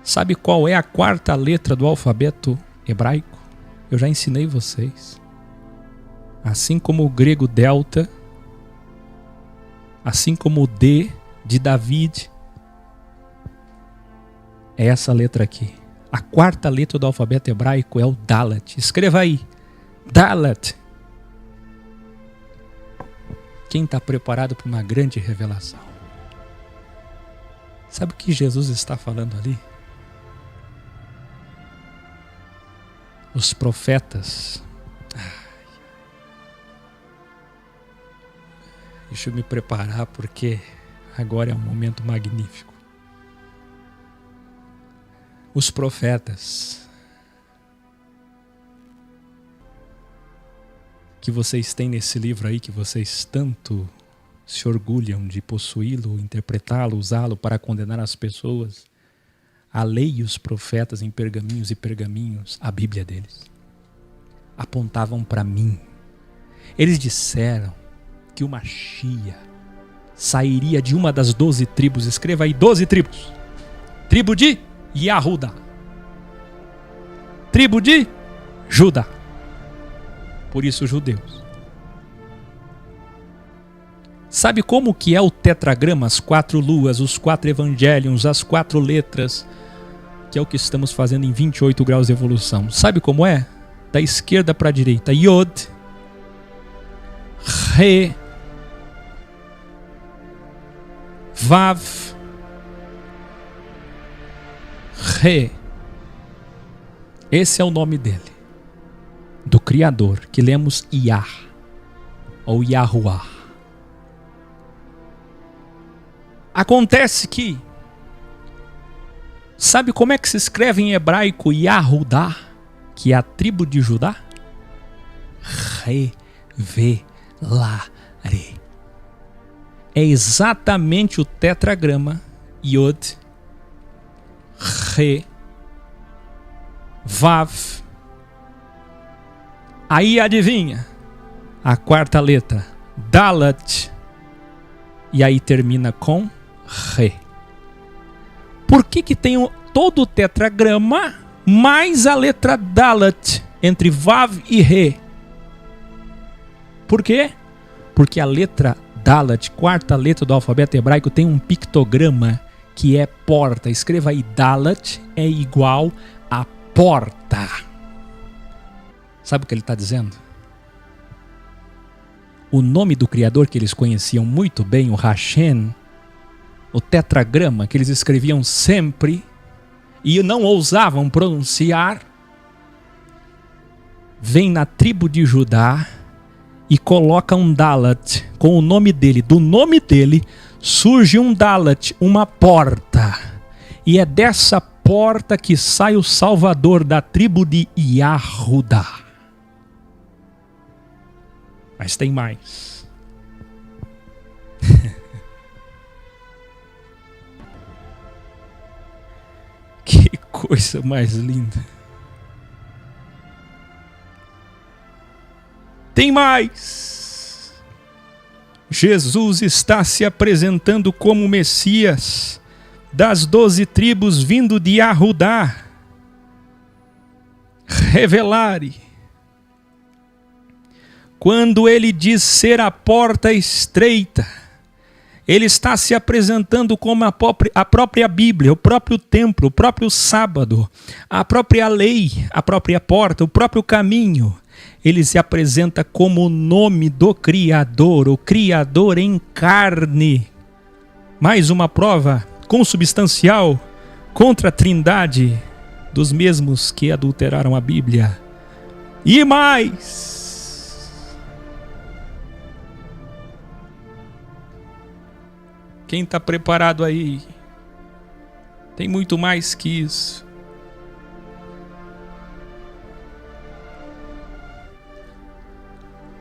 Sabe qual é a quarta letra do alfabeto hebraico? Eu já ensinei vocês. Assim como o grego delta, assim como o D de David, é essa letra aqui. A quarta letra do alfabeto hebraico é o Dalet. Escreva aí. Dalet. Quem está preparado para uma grande revelação? Sabe o que Jesus está falando ali? Os profetas. Deixa eu me preparar porque agora é um momento magnífico. Os profetas que vocês têm nesse livro aí, que vocês tanto se orgulham de possuí-lo, interpretá-lo, usá-lo para condenar as pessoas, a lei e os profetas em pergaminhos e pergaminhos, a Bíblia deles, apontavam para mim. Eles disseram que o Machia sairia de uma das 12 tribos. Escreva aí, 12 tribos. Tribo de Yahudá, tribo de Judá, por isso judeus. Sabe como que é o tetragrama, as 4 luas, os 4 evangelhos, as 4 letras, que é o que estamos fazendo em 28 graus de evolução? Sabe como é? Da esquerda para a direita, Yod, Re, Vav, Re. Esse é o nome dele, do Criador, que lemos Yah, ou Yahuwah. Acontece que, sabe como é que se escreve em hebraico Yahudá, que é a tribo de Judá? Revelare. É exatamente o tetragrama Yod, Re, Vav. Aí adivinha? A quarta letra, Dalet. E aí termina com Re. Por que tem todo o tetragrama mais a letra Dalet entre Vav e Re? Por quê? Porque a letra Dalet, quarta letra do alfabeto hebraico, tem um pictograma que é porta. Escreva aí, Dalet é igual a porta. Sabe o que ele está dizendo? O nome do Criador que eles conheciam muito bem, o Hashem, o tetragrama que eles escreviam sempre e não ousavam pronunciar, vem na tribo de Judá e coloca um Dalet com o nome dele. Do nome dele surge um Dalet, uma porta. E é dessa porta que sai o Salvador da tribo de Yahudá. Mas tem mais. Que coisa mais linda. Tem mais. Jesus está se apresentando como Messias das 12 tribos vindo de Yahudá. Revelare. Quando ele diz ser a porta estreita, ele está se apresentando como a própria Bíblia, o próprio templo, o próprio sábado, a própria lei, a própria porta, o próprio caminho. Ele se apresenta como o nome do Criador, o Criador em carne. Mais uma prova consubstancial contra a Trindade dos mesmos que adulteraram a Bíblia. E mais. Quem está preparado aí? Tem muito mais que isso.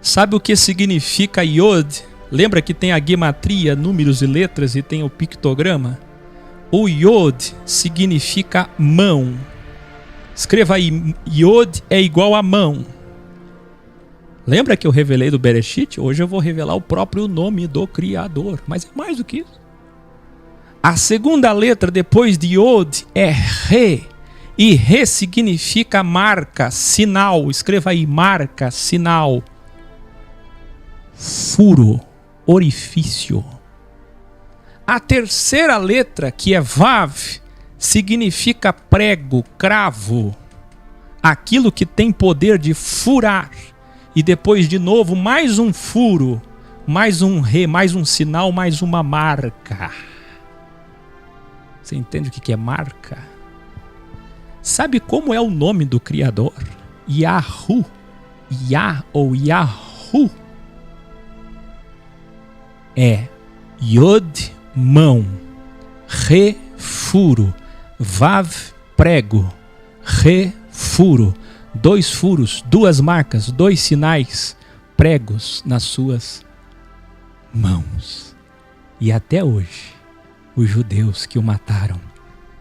Sabe o que significa Yod? Lembra que tem a gematria, números e letras, e tem o pictograma? O Yod significa mão. Escreva aí, Yod é igual a mão. Lembra que eu revelei do Bereshit? Hoje eu vou revelar o próprio nome do Criador. Mas é mais do que isso. A segunda letra depois de Yod é Re. E Re significa marca, sinal. Escreva aí, marca, sinal. Furo, orifício. A terceira letra, que é Vav, significa prego, cravo. Aquilo que tem poder de furar. E depois de novo mais um furo, mais um Re, mais um sinal, mais uma marca. Você entende o que é marca? Sabe como é o nome do Criador? Yahu. Yah ou Yahu. É Yod, mão. Re, furo. Vav, prego. Re, furo. 2 furos, 2 marcas, 2 sinais, pregos nas suas mãos. E até hoje, os judeus que o mataram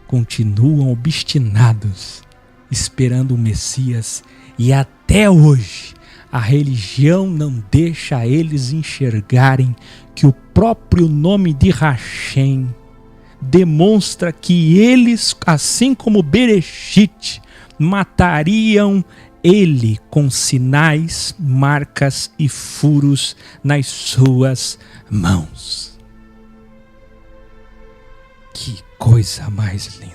continuam obstinados, esperando o Messias. E até hoje, a religião não deixa eles enxergarem que o próprio nome de Hashem demonstra que eles, assim como Bereshit, matariam ele com sinais, marcas e furos nas suas mãos. Que coisa mais linda!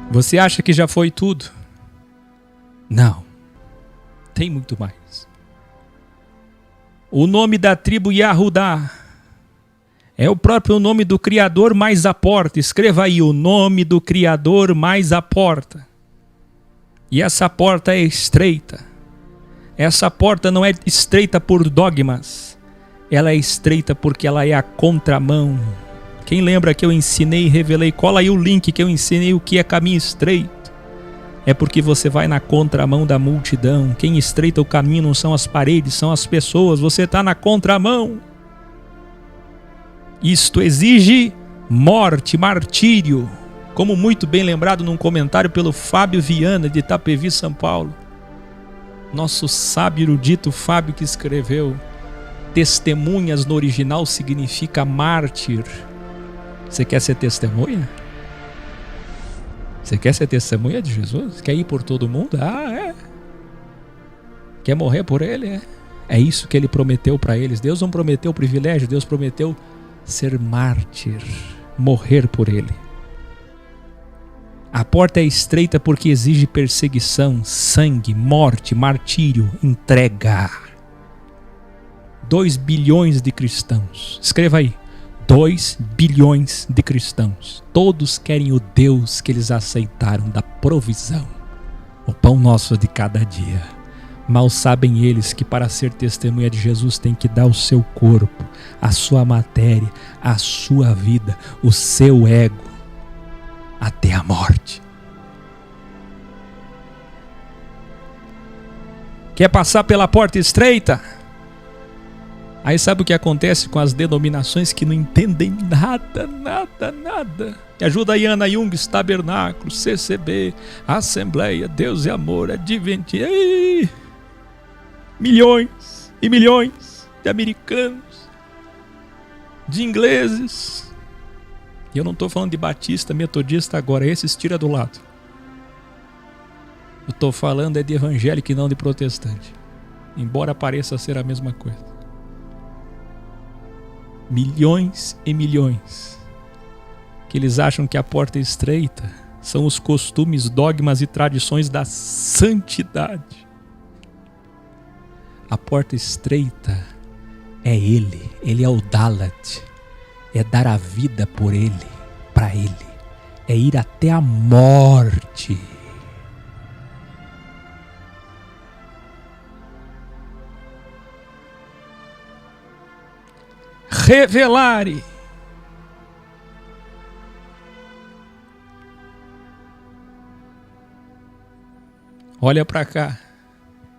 Você acha que já foi tudo? Não. Tem muito mais. O nome da tribo Yahudá é o próprio nome do Criador mais a porta. Escreva aí, o nome do Criador mais a porta. E essa porta é estreita. Essa porta não é estreita por dogmas. Ela é estreita porque ela é a contramão. Quem lembra que eu ensinei e revelei? Cola aí o link que eu ensinei o que é caminho estreito. É porque você vai na contramão da multidão. Quem estreita o caminho não são as paredes, são as pessoas. Você está na contramão. Isto exige morte, martírio. Como muito bem lembrado num comentário pelo Fábio Viana, de Itapevi, São Paulo. Nosso sábio erudito Fábio, que escreveu: testemunhas no original significa mártir. Você quer ser testemunha? Você quer ser testemunha de Jesus? Quer ir por todo mundo? Ah, é. Quer morrer por ele? É. É isso que ele prometeu para eles. Deus não prometeu privilégio, Deus prometeu ser mártir, morrer por ele. A porta é estreita porque exige perseguição, sangue, morte, martírio, entrega. 2 bilhões de cristãos. Escreva aí. 2 bilhões de cristãos. Todos querem o Deus que eles aceitaram da provisão. o pão nosso de cada dia. Mal sabem eles que para ser testemunha de Jesus tem que dar o seu corpo, a sua matéria, a sua vida, o seu ego, até a morte. Quer passar pela porta estreita? Aí sabe o que acontece com as denominações que não entendem nada? Me ajuda aí, Ana Jung, Tabernáculo, CCB, Assembleia, Deus e Amor, Adventia. Milhões e milhões de americanos, de ingleses. E eu não estou falando de batista, metodista agora, esses tira do lado. Eu estou falando de evangélico e não de protestante. Embora pareça ser a mesma coisa. Milhões e milhões. Que eles acham que a porta estreita são os costumes, dogmas e tradições da santidade. A porta estreita é Ele. Ele é o Dalat. É dar a vida por Ele, para Ele. É ir até a morte. Revelare. Olha para cá.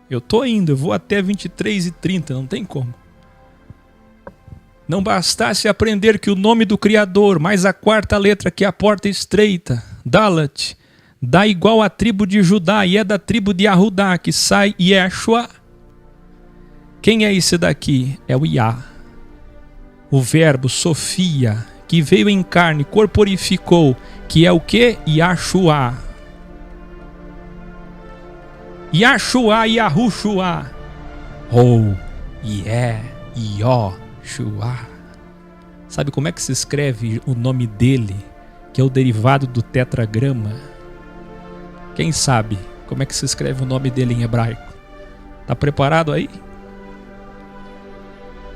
Eu tô indo, eu vou até 23:30, não tem como. Não bastasse aprender que o nome do Criador, mais a quarta letra que é a porta estreita, Dalat, dá igual à tribo de Judá e é da tribo de Yahudá que sai Yeshua. Quem é esse daqui? É o Yah. O verbo Sofia, que veio em carne, corporificou, que é o que? Yahshua. Yahshua, Yahushua. Ou Yoshua. Sabe como é que se escreve o nome dele, que é o derivado do tetragrama? Quem sabe como é que se escreve o nome dele em hebraico? Tá preparado aí?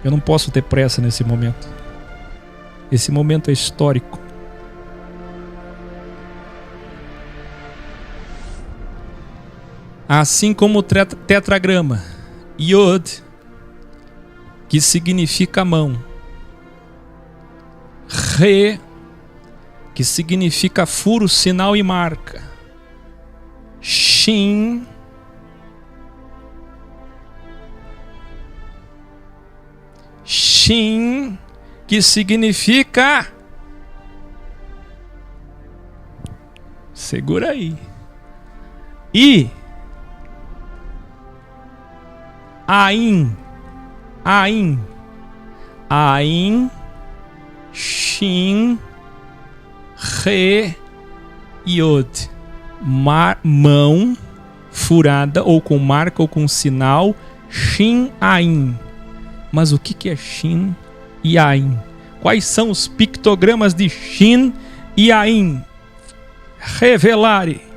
Eu não posso ter pressa nesse momento. Esse momento é histórico. Assim como o tetragrama Yod, que significa mão, Re, que significa furo, sinal e marca, Shin, que significa... Segura aí. E Ain, Shin, Re, Yod. Mão furada, ou com marca, ou com sinal, Shin, Ain. Mas o que é Shin e Ain? Quais são os pictogramas de Shin e Ain? Revelare.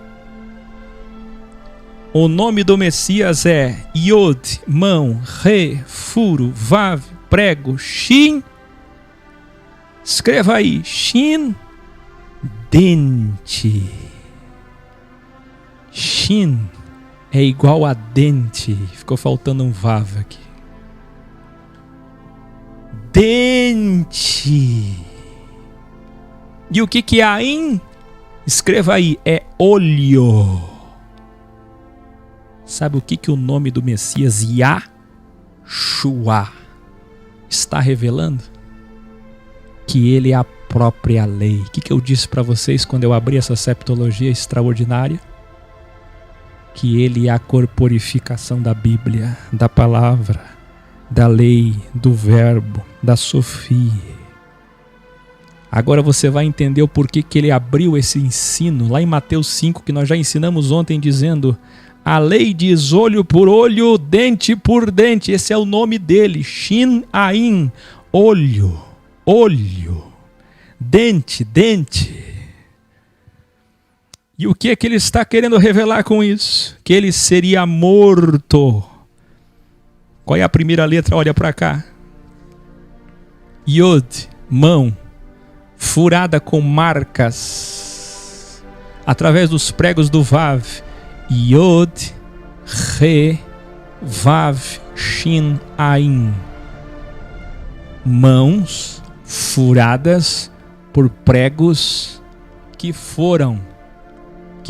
O nome do Messias é Yod, mão, Re, furo, Vav, prego, Shin. Escreva aí, Shin, dente. Shin é igual a dente. Ficou faltando um Vav aqui. Dente. E o que é Ain? Escreva aí, é olho. Sabe o que o nome do Messias Yahshua está revelando? Que ele é a própria lei. O que eu disse para vocês quando eu abri essa septologia extraordinária? Que ele é a corporificação da Bíblia, da palavra, da lei, do verbo, da Sofia. Agora você vai entender o porquê que ele abriu esse ensino lá em Mateus 5, que nós já ensinamos ontem, dizendo: a lei diz olho por olho, dente por dente. Esse é o nome dele, Shin Ain, olho, olho, dente, dente. E o que é que ele está querendo revelar com isso? Que ele seria morto. Qual é a primeira letra? Olha para cá. Yod, mão, furada com marcas, através dos pregos do Vav. Yod, Re, Vav, Shin, Ain. Mãos furadas por pregos que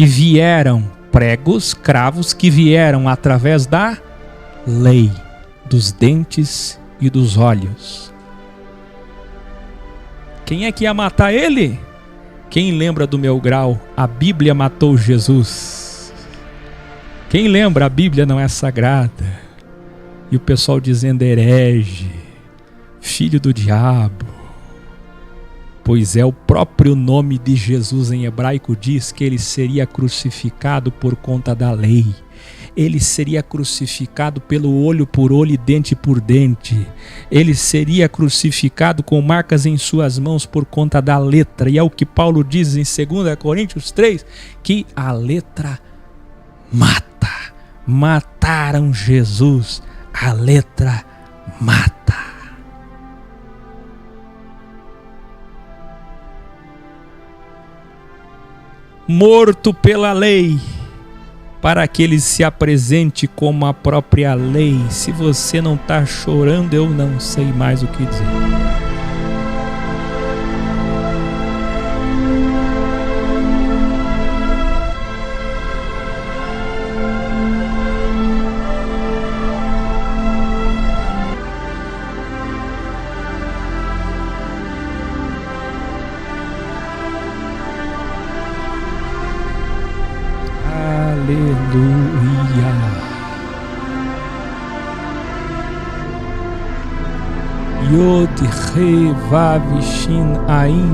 vieram, pregos, cravos que vieram através da lei, dos dentes e dos olhos. Quem é que ia matar ele? Quem lembra do meu grau? A Bíblia matou Jesus. Quem lembra? A Bíblia não é sagrada. E o pessoal dizendo herege, filho do diabo. Pois é, o próprio nome de Jesus em hebraico diz que ele seria crucificado por conta da lei. Ele seria crucificado pelo olho por olho e dente por dente. Ele seria crucificado com marcas em suas mãos por conta da letra. E é o que Paulo diz em 2 Coríntios 3, que a letra mata. Mataram Jesus. A letra mata. Morto pela lei, para que ele se apresente como a própria lei. Se você não está chorando, eu não sei mais o que dizer. Aleluia. Yod, Re, Vav, Shin, Ain.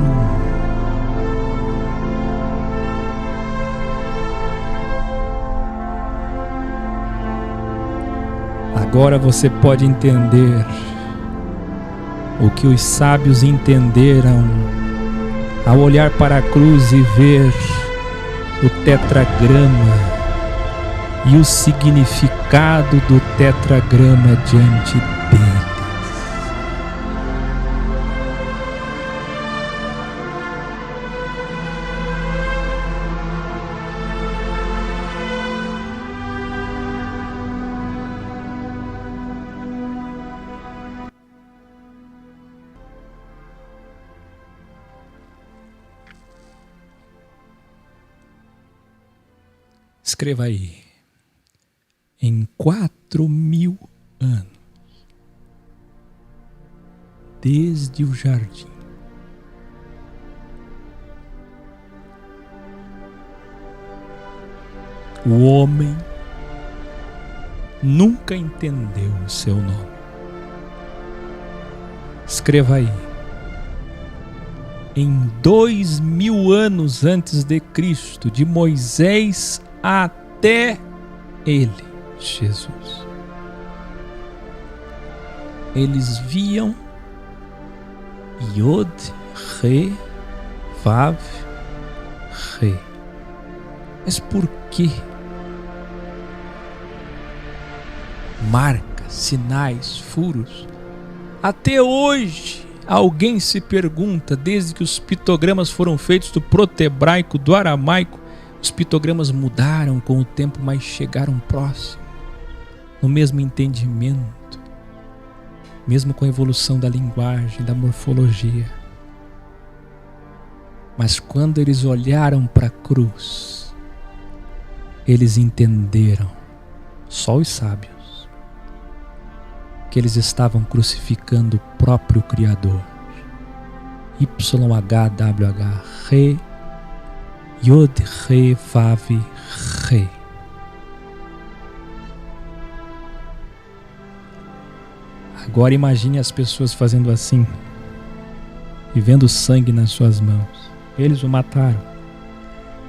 Agora você pode entender o que os sábios entenderam ao olhar para a cruz e ver o tetragrama e o significado do tetragrama diante deles. Escreva aí. Em 4.000 anos, desde o jardim, o homem nunca entendeu o seu nome. Escreva aí. Em 2.000 anos antes de Cristo, de Moisés até ele, Jesus, eles viam Yod, Re, Vav, Re. Mas por que? Marcas, sinais, furos. Até hoje, alguém se pergunta, desde que os pictogramas foram feitos do proto-hebraico, do aramaico, os pictogramas mudaram com o tempo, mas chegaram próximo, no mesmo entendimento, mesmo com a evolução da linguagem, da morfologia. Mas quando eles olharam para a cruz, eles entenderam, só os sábios, que eles estavam crucificando o próprio Criador. YHWH, Re, Yod, Re, Vav, Re. Agora imagine as pessoas fazendo assim e vendo sangue nas suas mãos. Eles o mataram,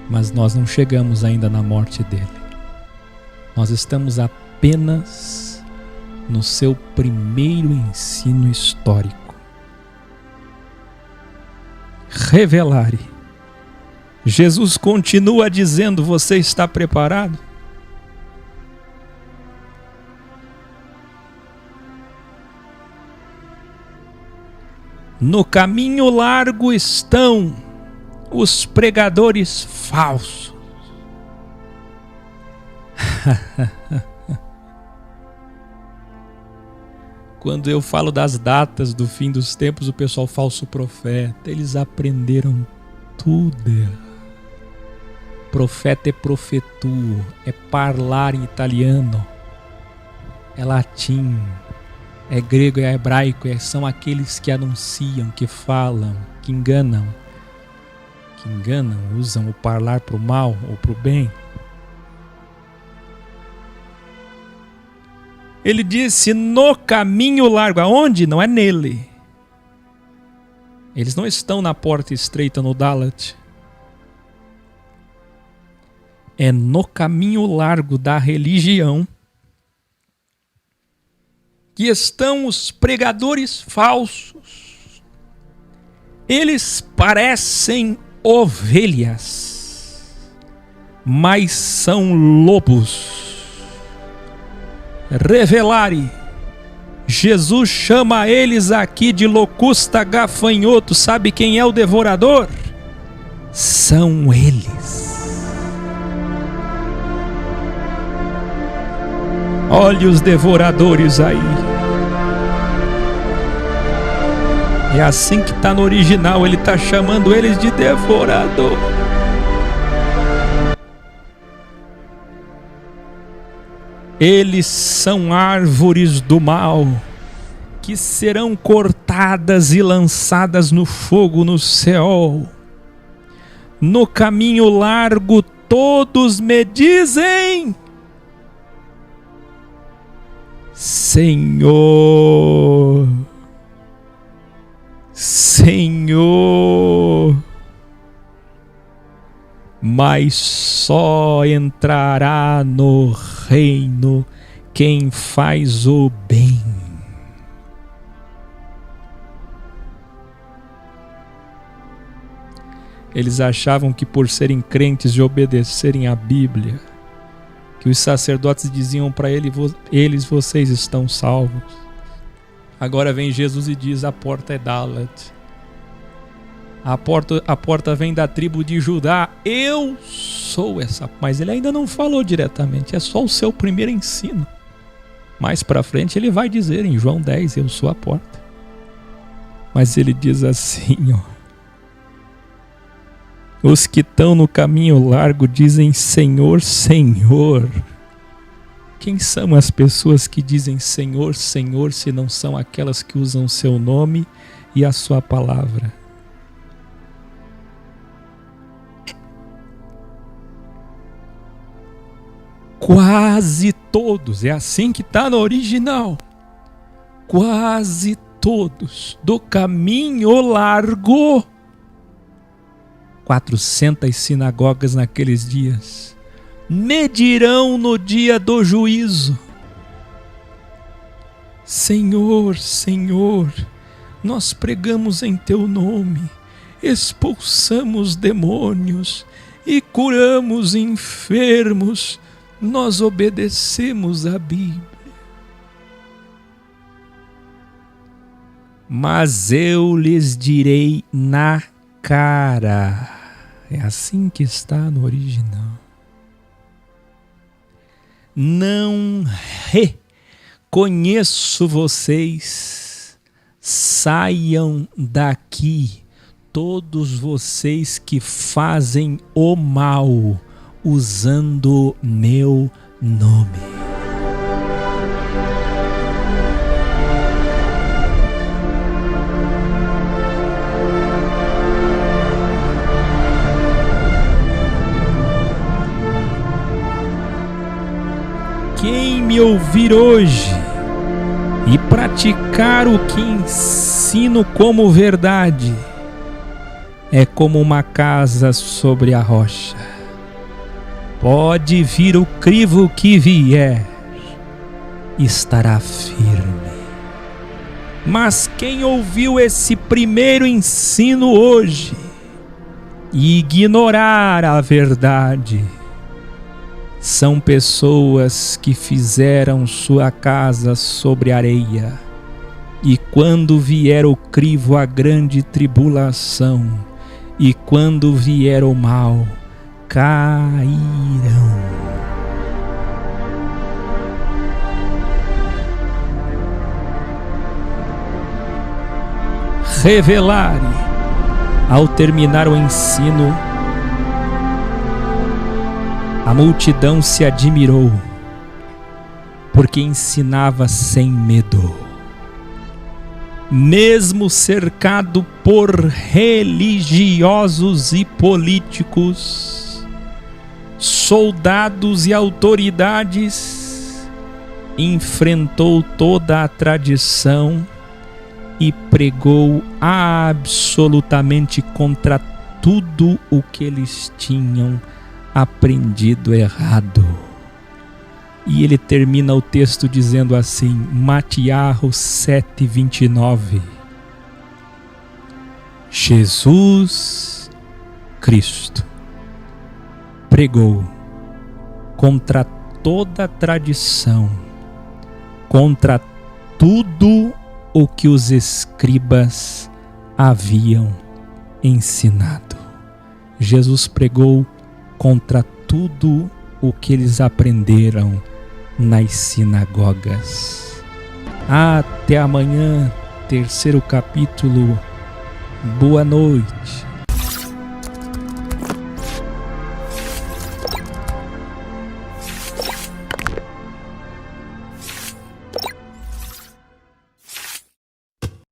mas nós não chegamos ainda na morte dele. Nós estamos apenas no seu primeiro ensino histórico. Revelare. Jesus continua dizendo: você está preparado? No caminho largo estão os pregadores falsos. Quando eu falo das datas do fim dos tempos, o pessoal falso profeta, eles aprenderam tudo. Profeta é profetuo, é parlar em italiano, é latim, é grego, é hebraico, são aqueles que anunciam, que falam, que enganam, usam o parlar para o mal ou para o bem. Ele disse no caminho largo. Aonde? Não é nele. Eles não estão na porta estreita no Dalat. É no caminho largo da religião que estão os pregadores falsos. Eles parecem ovelhas, mas são lobos. Revelare. Jesus chama eles aqui de locusta, gafanhoto. Sabe quem é o devorador? São eles. Olhe os devoradores aí. É assim que está no original. Ele está chamando eles de devorador. Eles são árvores do mal, que serão cortadas e lançadas no fogo no Seol. No caminho largo todos me dizem: Senhor, Senhor. Mas só entrará no reino quem faz o bem. Eles achavam que por serem crentes e obedecerem à Bíblia, que os sacerdotes diziam para eles, vocês estão salvos. Agora vem Jesus e diz, a porta é Dalat. A porta vem da tribo de Judá. Eu sou essa. Mas ele ainda não falou diretamente. É só o seu primeiro ensino. Mais para frente ele vai dizer em João 10, eu sou a porta. Mas ele diz assim, ó. Os que estão no caminho largo dizem Senhor, Senhor. Quem são as pessoas que dizem Senhor, Senhor, se não são aquelas que usam seu nome e a sua palavra? Quase todos, é assim que está no original. Quase todos do caminho largo. 400 sinagogas naqueles dias medirão no dia do juízo. Senhor, Senhor, nós pregamos em teu nome, expulsamos demônios e curamos enfermos. Nós obedecemos a Bíblia. Mas eu lhes direi na cara. É assim que está no original. Não reconheço vocês. Saiam daqui, todos vocês que fazem o mal, usando meu nome. Quem me ouvir hoje e praticar o que ensino como verdade, é como uma casa sobre a rocha. Pode vir o crivo que vier, estará firme. Mas quem ouviu esse primeiro ensino hoje e ignorar a verdade, são pessoas que fizeram sua casa sobre areia, e quando vier o crivo, a grande tribulação, e quando vier o mal, cairão. revelare. Ao terminar o ensino, a multidão se admirou, porque ensinava sem medo. Mesmo cercado por religiosos e políticos, soldados e autoridades, enfrentou toda a tradição e pregou absolutamente contra tudo o que eles tinham aprendido errado. E ele termina o texto dizendo assim, Mateus 7:29. Jesus Cristo pregou contra toda tradição, contra tudo o que os escribas haviam ensinado. Jesus pregou contra tudo o que eles aprenderam nas sinagogas. Até amanhã, terceiro capítulo. Boa noite.